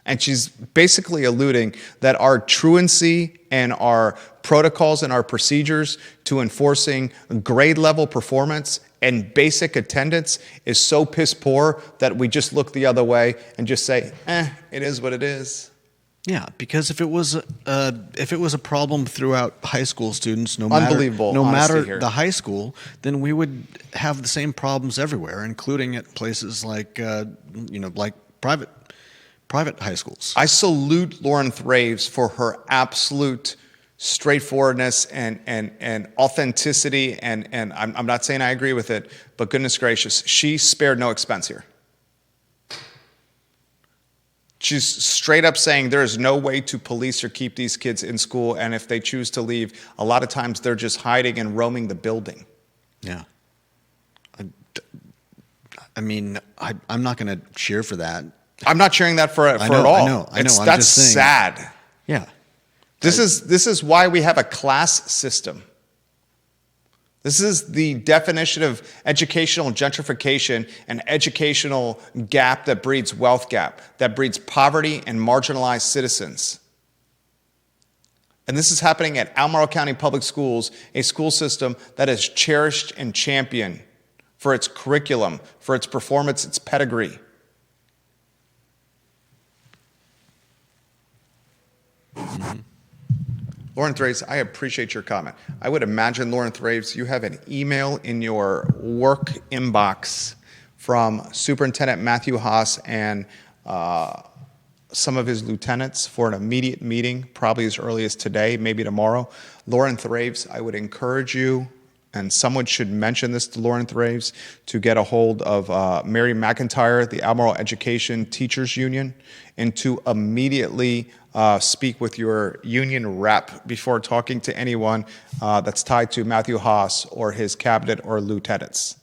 And she's basically alluding that our truancy and our protocols and our procedures to enforcing grade level performance and basic attendance is so piss poor that we just look the other way and just say, it is what it is. Yeah, because if it was a problem throughout high school students, no Unbelievable honesty matter here. the high school, then we would have the same problems everywhere, including at places like like private high schools. I salute Lauren Thraves for her absolute straightforwardness and authenticity, and I'm not saying I agree with it, but goodness gracious, she spared no expense here. She's straight up saying there is no way to police or keep these kids in school, and if they choose to leave, a lot of times they're just hiding and roaming the building. Yeah. I mean, I'm not going to cheer for that. I'm not cheering that for at all. I know. I'm that's just saying. sad. Yeah. This is why we have a class system. This is the definition of educational gentrification, an educational gap that breeds wealth gap, that breeds poverty and marginalized citizens. And this is happening at Albemarle County Public Schools, a school system that is cherished and championed for its curriculum, for its performance, its pedigree. Mm-hmm. Lauren Thraves, I appreciate your comment. I would imagine, Lauren Thraves, you have an email in your work inbox from Superintendent Matthew Haas and some of his lieutenants for an immediate meeting, probably as early as today, maybe tomorrow. Lauren Thraves, I would encourage you, and someone should mention this to Lauren Thraves, to get a hold of Mary McIntyre, the Albemarle Education Teachers Union, and to immediately speak with your union rep before talking to anyone that's tied to Matthew Haas or his cabinet or lieutenants.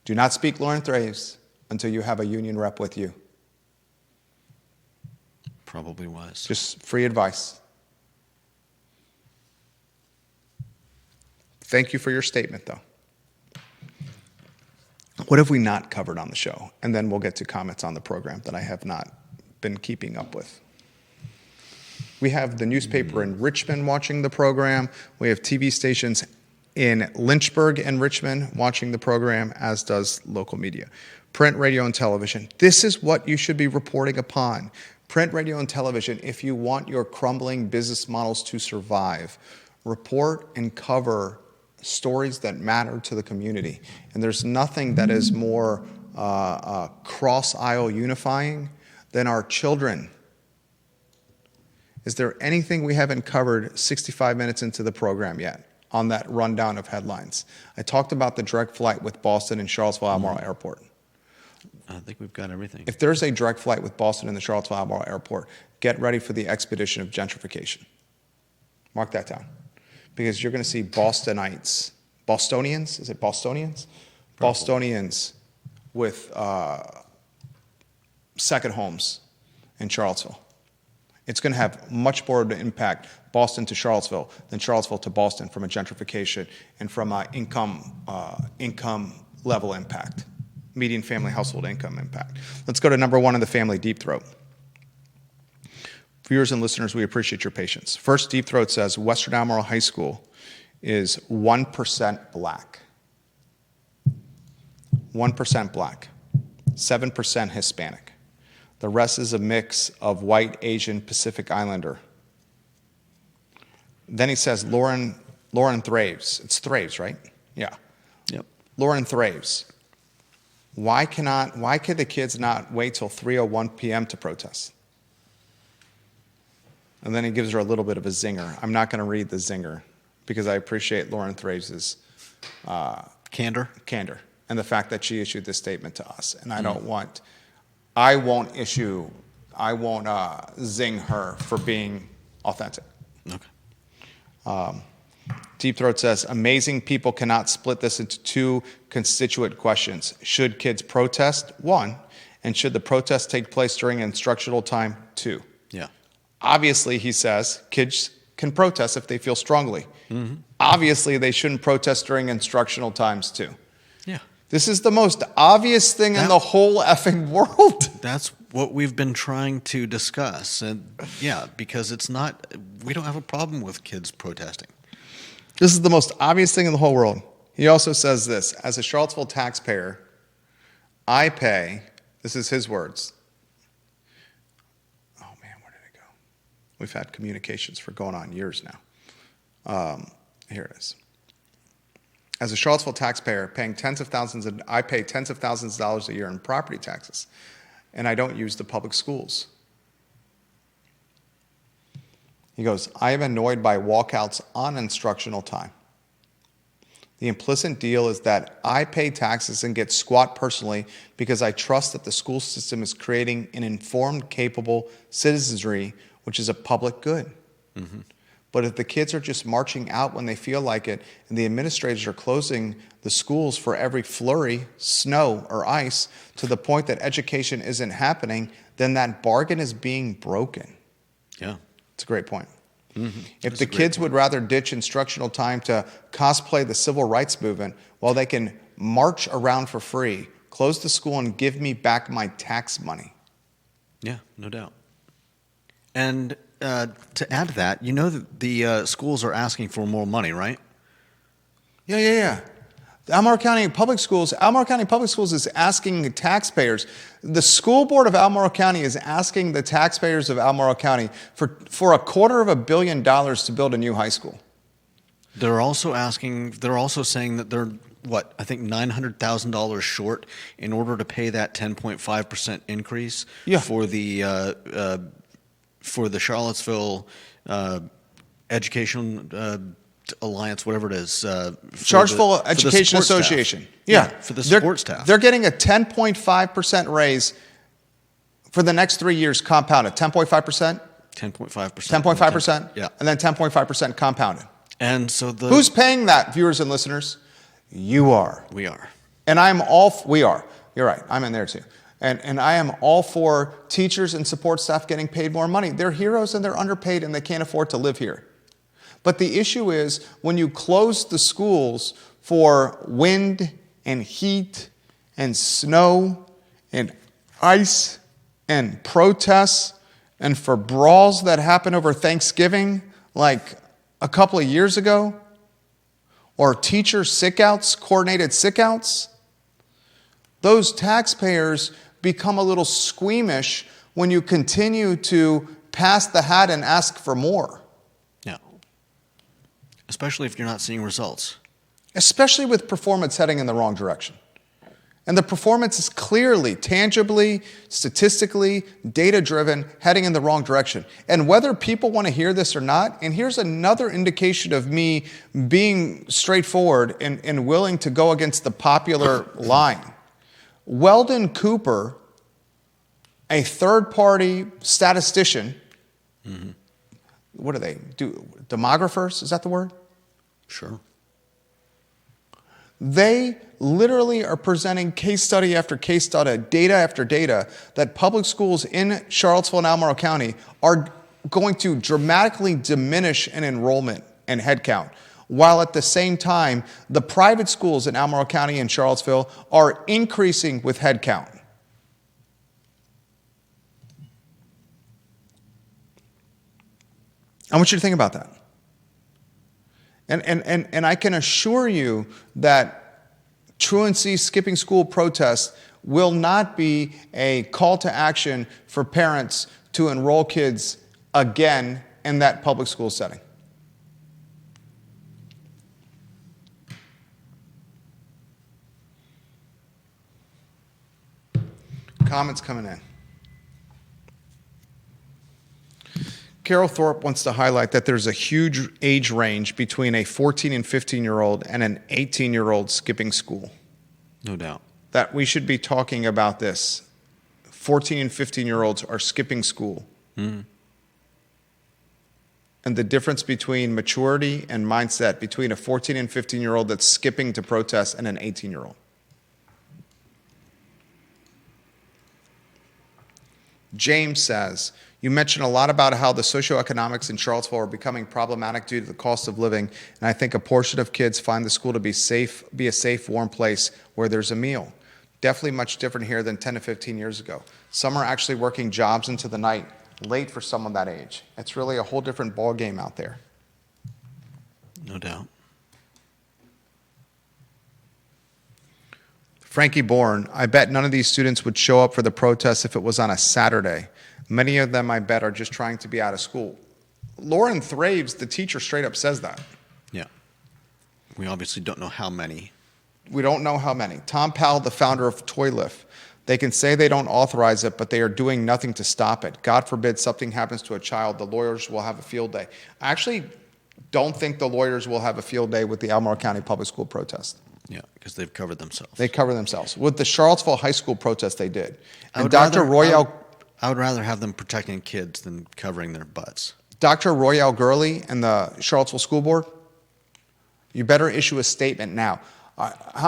Do not speak Lauren Thraves until you have a union rep with you. Probably wise. Just free advice. Thank you for your statement, though. What have we not covered on the show? And then we'll get to comments on the program that I have not been keeping up with. We have the newspaper in Richmond watching the program. We have TV stations in Lynchburg and Richmond watching the program, as does local media. Print, radio, and television. This is what you should be reporting upon. Print, radio, and television, if you want your crumbling business models to survive, report and cover stories that matter to the community. And there's nothing that is more cross-aisle unifying than our children. Is there anything we haven't covered 65 minutes into the program yet on that rundown of headlines? I talked about the direct flight with Boston and Charlottesville Albemarle Airport. I think we've got everything. If there's a direct flight with Boston and the Charlottesville Albemarle Airport, get ready for the expedition of gentrification. Mark that down. Because you're going to see Bostonians, is it Bostonians? Probably. Bostonians with second homes in Charlottesville. It's going to have much more of an impact, Boston to Charlottesville, than Charlottesville to Boston from a gentrification and from an income level impact, median family household income impact. Let's go to number one in the family deep throat. Viewers and listeners, we appreciate your patience. First deep throat says Western Albemarle High School is 1% black. 1% black, 7% Hispanic. The rest is a mix of white, Asian, Pacific Islander. Then he says Lauren Thraves. It's Thraves, right? Yeah. Yep. Lauren Thraves. Why can the kids not wait till 3:01 p.m. to protest? And then he gives her a little bit of a zinger. I'm not going to read the zinger because I appreciate Lauren Thraves' Candor and the fact that she issued this statement to us. And I won't zing her for being authentic. Okay. Deep Throat says, amazing people cannot split this into two constituent questions. Should kids protest? 1. And should the protest take place during instructional time? 2. Yeah. Obviously, he says, kids can protest if they feel strongly. Mm-hmm. Obviously, they shouldn't protest during instructional times, too. Yeah. This is the most obvious thing in the whole effing world. what we've been trying to discuss. And yeah, because we don't have a problem with kids protesting. This is the most obvious thing in the whole world. He also says this, as a Charlottesville taxpayer, I pay, this is his words. Oh man, where did it go? We've had communications for going on years now. Here it is. As a Charlottesville taxpayer, I pay tens of thousands of dollars a year in property taxes, and I don't use the public schools. He goes, I am annoyed by walkouts on instructional time. The implicit deal is that I pay taxes and get squat personally because I trust that the school system is creating an informed, capable citizenry, which is a public good. Mm-hmm. But if the kids are just marching out when they feel like it, and the administrators are closing the schools for every flurry, snow, or ice, to the point that education isn't happening, then that bargain is being broken. Yeah. It's a great point. Mm-hmm. If the kids would rather ditch instructional time to cosplay the civil rights movement while they can march around for free, close the school and give me back my tax money. Yeah, no doubt. And to add to that, you know that the schools are asking for more money, right? Yeah. The Albemarle County Public Schools is asking the taxpayers. The school board of Albemarle County is asking the taxpayers of Albemarle County for $250 million to build a new high school. They're also saying that they're, I think $900,000 short in order to pay that 10.5% increase for the Charlottesville Education Alliance, whatever it is. Charlottesville Education Association. Yeah, for the sports staff. They're getting a 10.5% raise for the next 3 years compounded. 10.5%? 10.5%. 10.5%? Yeah. And then 10.5% compounded. And so who's paying that, viewers and listeners? You are. We are. And we are. You're right. I'm in there too. And I am all for teachers and support staff getting paid more money. They're heroes and they're underpaid and they can't afford to live here. But the issue is when you close the schools for wind and heat and snow and ice and protests and for brawls that happen over Thanksgiving like a couple of years ago, or teacher sick-outs, coordinated sick-outs, those taxpayers become a little squeamish when you continue to pass the hat and ask for more. Yeah. Especially if you're not seeing results. Especially with performance heading in the wrong direction. And the performance is clearly, tangibly, statistically, data-driven, heading in the wrong direction. And whether people want to hear this or not, and here's another indication of me being straightforward and willing to go against the popular line. Weldon Cooper, a third-party statistician, what do they do? Demographers, is that the word? Sure. They literally are presenting case study after case study, data after data, that public schools in Charlottesville and Albemarle County are going to dramatically diminish in enrollment and headcount, while at the same time, the private schools in Albemarle County and Charlottesville are increasing with headcount. I want you to think about that. And I can assure you that truancy skipping school protests will not be a call to action for parents to enroll kids again in that public school setting. Comments coming in. Carol Thorpe wants to highlight that there's a huge age range between a 14 and 15-year-old and an 18-year-old skipping school. No doubt. That we should be talking about this. 14 and 15-year-olds are skipping school. And the difference between maturity and mindset between a 14 and 15-year-old that's skipping to protest and an 18-year-old. James says, you mentioned a lot about how the socioeconomics in Charlottesville are becoming problematic due to the cost of living, and I think a portion of kids find the school to be a safe, warm place where there's a meal. Definitely much different here than 10 to 15 years ago. Some are actually working jobs into the night, late for someone that age. It's really a whole different ball game out there. No doubt. Frankie Bourne, I bet none of these students would show up for the protest if it was on a Saturday. Many of them, I bet, are just trying to be out of school. Lauren Thraves, the teacher, straight up says that. Yeah. We obviously don't know how many. We don't know how many. Tom Powell, the founder of ToyLift, they can say they don't authorize it, but they are doing nothing to stop it. God forbid something happens to a child, the lawyers will have a field day. I actually don't think the lawyers will have a field day with the Albemarle County Public School protest. Yeah, because they've covered themselves. They cover themselves. With the Charlottesville High School protest, they did. I And Dr. Royale... I would rather have them protecting kids than covering their butts. Dr. Royale Gurley and the Charlottesville School Board, you better issue a statement now.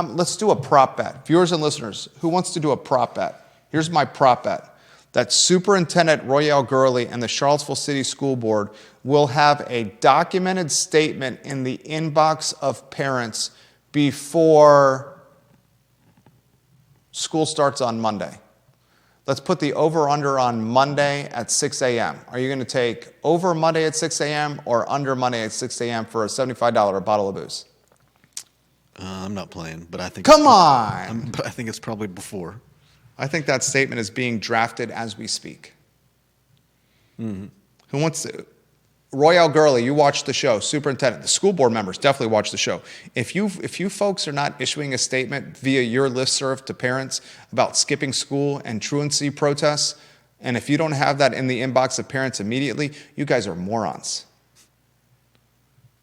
Let's do a prop bet. Viewers and listeners, who wants to do a prop bet? Here's my prop bet. That Superintendent Royale Gurley and the Charlottesville City School Board will have a documented statement in the inbox of parents before school starts on Monday. Let's put the over-under on Monday at 6 a.m. Are you going to take over Monday at 6 a.m. or under Monday at 6 a.m. for a $75 bottle of booze? I'm not playing, but I think. Come on! But I think it's probably before. I think that statement is being drafted as we speak. Mm-hmm. Who wants to? Royale Gurley, you watch the show. Superintendent, the school board members definitely watch the show. If you folks are not issuing a statement via your listserv to parents about skipping school and truancy protests, and if you don't have that in the inbox of parents immediately, you guys are morons.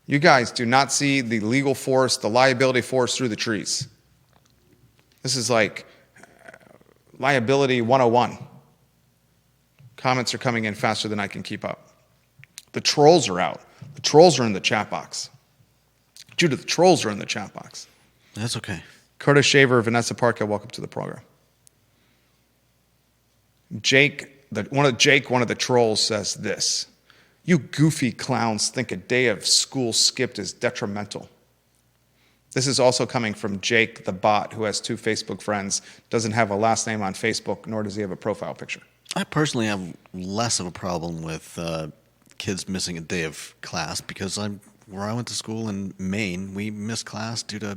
You guys do not see the legal force, the liability force through the trees. This is like liability 101. Comments are coming in faster than I can keep up. The trolls are out. The trolls are in the chat box. Judah, the trolls are in the chat box. That's okay. Curtis Shaver, Vanessa Parker, welcome to the program. One of the trolls says this. You goofy clowns think a day of school skipped is detrimental. This is also coming from Jake the bot, who has 2 Facebook friends, doesn't have a last name on Facebook, nor does he have a profile picture. I personally have less of a problem with kids missing a day of class because where I went to school in Maine, we missed class due to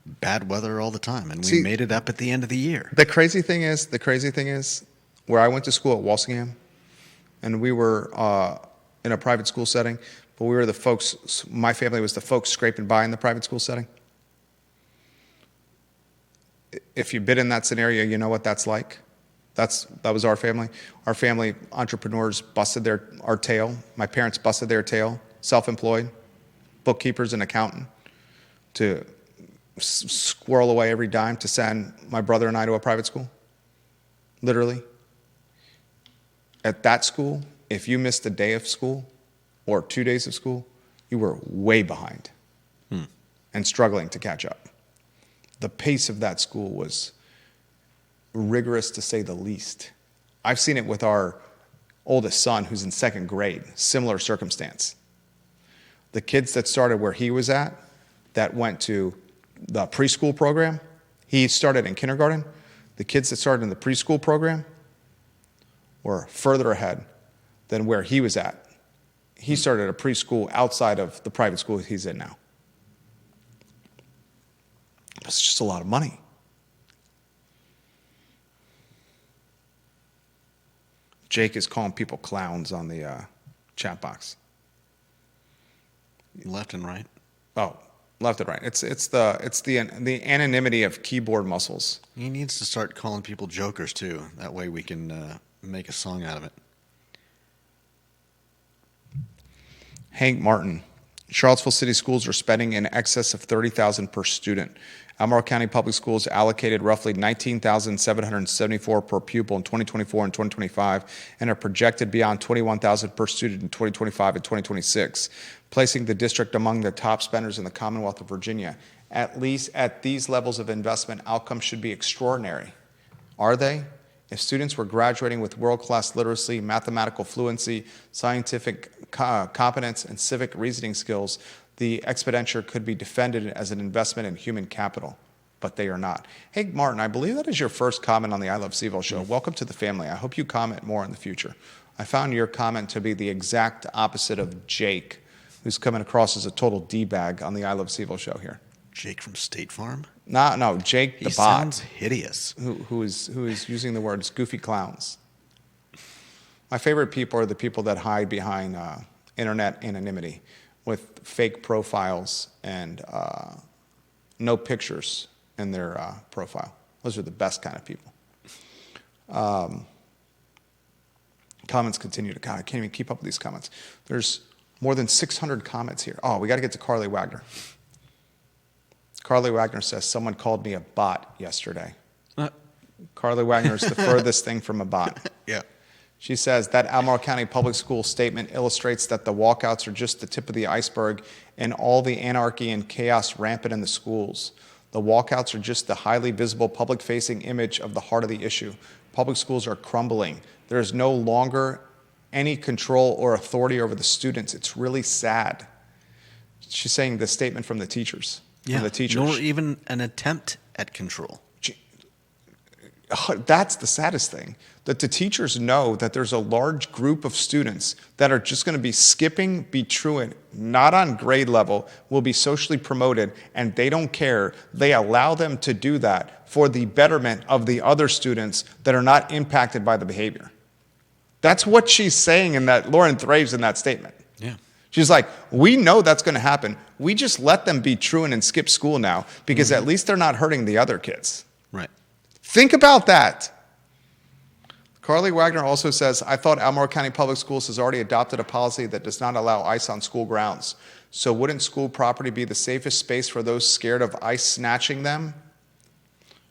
bad weather all the time, and we made it up at the end of the year. The crazy thing is, where I went to school at Walsingham, and we were in a private school setting, but we were the folks, my family was the folks scraping by in the private school setting. If you've been in that scenario, you know what that's like. That was our family. Our family entrepreneurs busted our tail. My parents busted their tail, self-employed, bookkeepers and accountant, to squirrel away every dime to send my brother and I to a private school. Literally. At that school, if you missed a day of school or 2 days of school, you were way behind and struggling to catch up. The pace of that school was rigorous, to say the least. I've seen it with our oldest son, who's in 2nd grade, similar circumstance. The kids that started where he was at, that went to the preschool program, he started in kindergarten. The kids that started in the preschool program were further ahead than where he was at. He started a preschool outside of the private school he's in now. It's just a lot of money. Jake is calling people clowns on the chat box. Left and right. Oh, left and right. It's the anonymity of keyboard muscles. He needs to start calling people jokers too. That way we can make a song out of it. Hank Martin. Charlottesville City Schools are spending in excess of $30,000 per student. Albemarle County Public Schools allocated roughly $19,774 per pupil in 2024 and 2025 and are projected beyond $21,000 per student in 2025 and 2026, placing the district among the top spenders in the Commonwealth of Virginia. At least at these levels of investment, outcomes should be extraordinary. Are they? If students were graduating with world-class literacy, mathematical fluency, scientific competence, and civic reasoning skills, the expenditure could be defended as an investment in human capital. but they are not. Hey, Martin, I believe that is your first comment on the I Love CVille show. Welcome to the family. I hope you comment more in the future. I found your comment to be the exact opposite of Jake, who's coming across as a total D-bag on the I Love CVille show here. Jake from State Farm? No, Jake the He bot. sounds hideous. Who is using the words goofy clowns. My favorite people are the people that hide behind internet anonymity with fake profiles and no pictures in their profile. Those are the best kind of people. Comments continue to count. I can't even keep up with these comments. There's more than 600 comments here. Oh, we got to get to Carly Wagner. Carly Wagner says, someone called me a bot yesterday. Carly Wagner is the furthest thing from a bot. Yeah. She says that Albemarle County Public School statement illustrates that the walkouts are just the tip of the iceberg and all the anarchy and chaos rampant in the schools. The walkouts are just the highly visible public-facing image of the heart of the issue. Public schools are crumbling. There is no longer any control or authority over the students. It's really sad. She's saying the statement from the teachers. Yeah, from the teachers. nor even an attempt at control. That's the saddest thing, that the teachers know that there's a large group of students that are just going to be skipping, be truant, not on grade level, will be socially promoted, and they don't care. They allow them to do that for the betterment of the other students that are not impacted by the behavior. That's what she's saying in that, Lauren Thraves in that statement. Yeah. She's like, we know that's going to happen. We just let them be truant and skip school now because at least they're not hurting the other kids. Right. Think about that. Carly Wagner also says, I thought Albemarle County Public Schools has already adopted a policy that does not allow ice on school grounds. So wouldn't school property be the safest space for those scared of ice snatching them?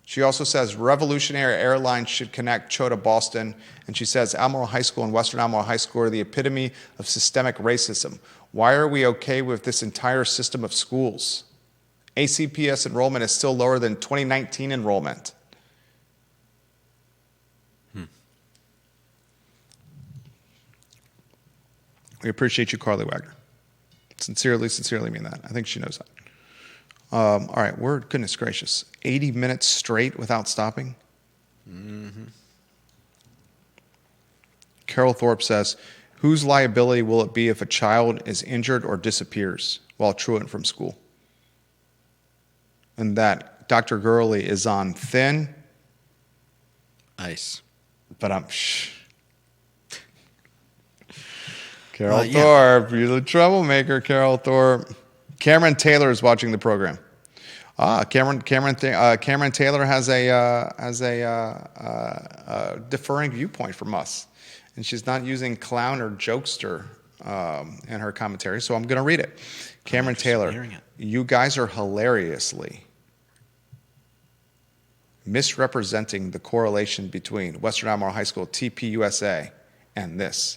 She also says Revolutionary Airlines should connect Cho to Boston. And she says Albemarle High School and Western Albemarle High School are the epitome of systemic racism. Why are we okay with this entire system of schools? ACPS enrollment is still lower than 2019 enrollment. We appreciate you, Carly Wagner. Sincerely mean that. I think she knows that. All right, goodness gracious, 80 minutes straight without stopping? Mm-hmm. Carol Thorpe says, whose liability will it be if a child is injured or disappears while truant from school? And that Dr. Gurley is on thin ice. But Carol Thorpe, you're the troublemaker, Carol Thorpe. Cameron Taylor is watching the program. Cameron Taylor has a differing viewpoint from us, and she's not using clown or jokester in her commentary. So I'm going to read it. Cameron Taylor, you guys are hilariously misrepresenting the correlation between Western Albemarle High School TPUSA and this.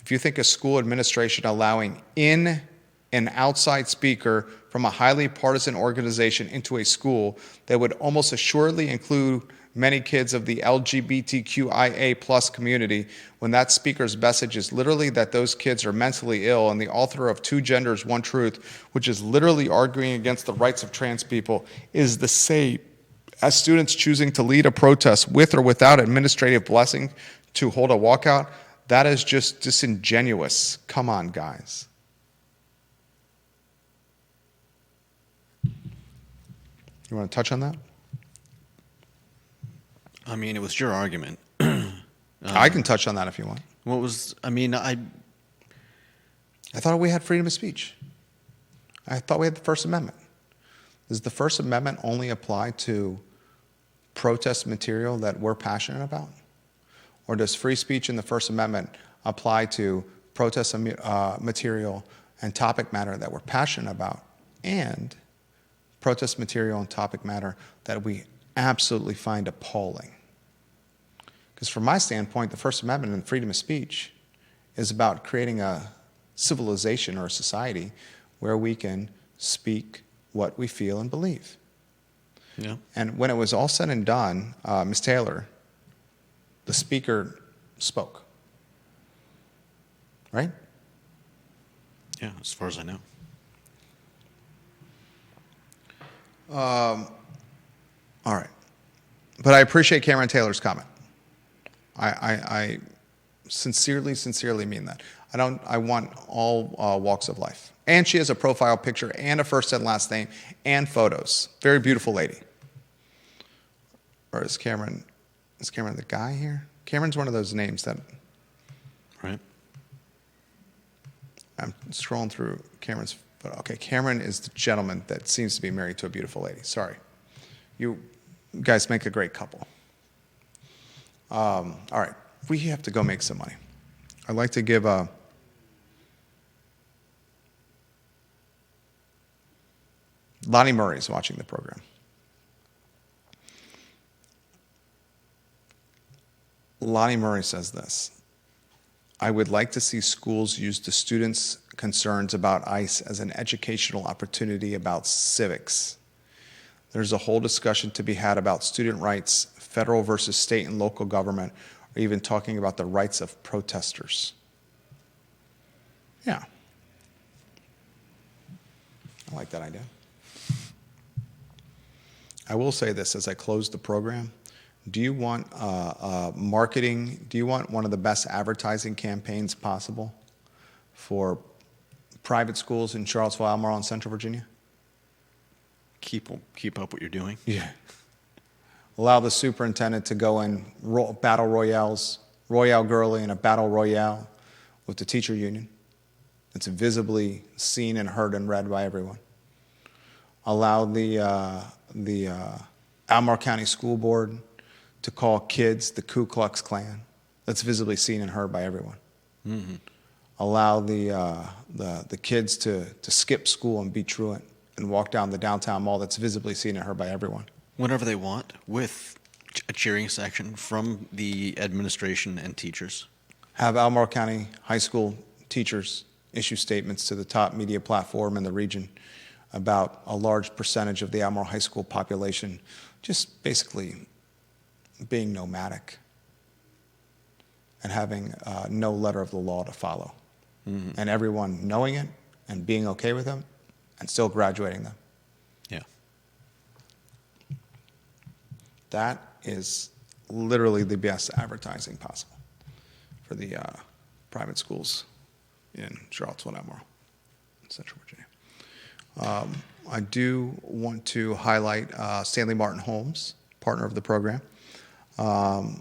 If you think a school administration allowing in an outside speaker from a highly partisan organization into a school that would almost assuredly include many kids of the LGBTQIA plus community, when that speaker's message is literally that those kids are mentally ill, and the author of Two Genders, One Truth, which is literally arguing against the rights of trans people, is the same as students choosing to lead a protest with or without administrative blessing to hold a walkout, that is just disingenuous. Come on, guys. You want to touch on that? I mean, it was your argument. I can touch on that if you want. I thought we had freedom of speech. I thought we had the First Amendment. Does the First Amendment only apply to protest material that we're passionate about? Or does free speech in the First Amendment apply to protest material and topic matter that we're passionate about, and protest material and topic matter that we absolutely find appalling? Because from my standpoint, the First Amendment and freedom of speech is about creating a civilization or a society where we can speak what we feel and believe. Yeah. And when it was all said and done, Ms. Taylor, the speaker spoke. Right? Yeah, as far as I know. All right. But I appreciate Cameron Taylor's comment. I sincerely mean that. I want all walks of life. And she has a profile picture and a first and last name and photos. Very beautiful lady. Or is Cameron the guy here? Cameron's one of those names that... Right. I'm scrolling through Cameron's photo. Okay, Cameron is the gentleman that seems to be married to a beautiful lady. Sorry. You guys make a great couple. All right. We have to go make some money. I'd like to give a... Lonnie Murray is watching the program. Lonnie Murray says this: I would like to see schools use the students' concerns about ICE as an educational opportunity about civics. There's a whole discussion to be had about student rights, federal versus state and local government, or even talking about the rights of protesters. Yeah. I like that idea. I will say this as I close the program. Do you want marketing? Do you want one of the best advertising campaigns possible for private schools in Charlottesville, Albemarle, and Central Virginia? Keep up what you're doing. Yeah. Allow the superintendent to go in battle royales, Royale Gurley in a battle royale with the teacher union. It's visibly seen and heard and read by everyone. Allow the Albemarle County School Board to call kids the Ku Klux Klan. That's visibly seen and heard by everyone. Mm-hmm. Allow the kids to skip school and be truant and walk down the downtown mall. That's visibly seen and heard by everyone. Whenever they want, with a cheering section from the administration and teachers. Have Albemarle County High School teachers issue statements to the top media platform in the region about a large percentage of the Albemarle High School population just basically being nomadic and having no letter of the law to follow. Mm-hmm. And everyone knowing it and being okay with them and still graduating them. Yeah. That is literally the best advertising possible for the private schools in Charlottesville, Albemarle, Central Virginia. I do want to highlight Stanley Martin Homes, partner of the program.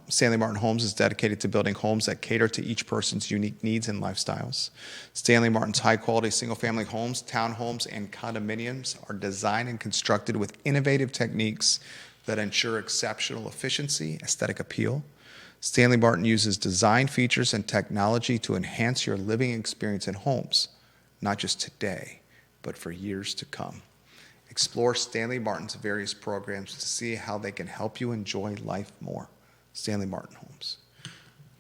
Stanley Martin Homes is dedicated to building homes that cater to each person's unique needs and lifestyles. Stanley Martin's high-quality single-family homes, townhomes, and condominiums are designed and constructed with innovative techniques that ensure exceptional efficiency, aesthetic appeal. Stanley Martin uses design features and technology to enhance your living experience in homes, not just today, but for years to come. Explore Stanley Martin's various programs to see how they can help you enjoy life more. Stanley Martin Homes.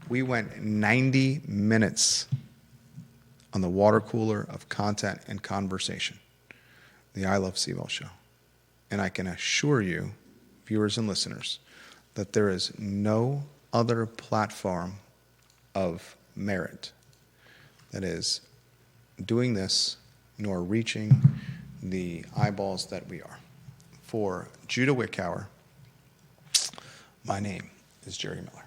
We went 90 minutes on the water cooler of content and conversation, the I Love CVille Show. And I can assure you, viewers and listeners, that there is no other platform of merit that is doing this nor reaching the eyeballs that we are. For Judah Wickower, my name is Jerry Miller.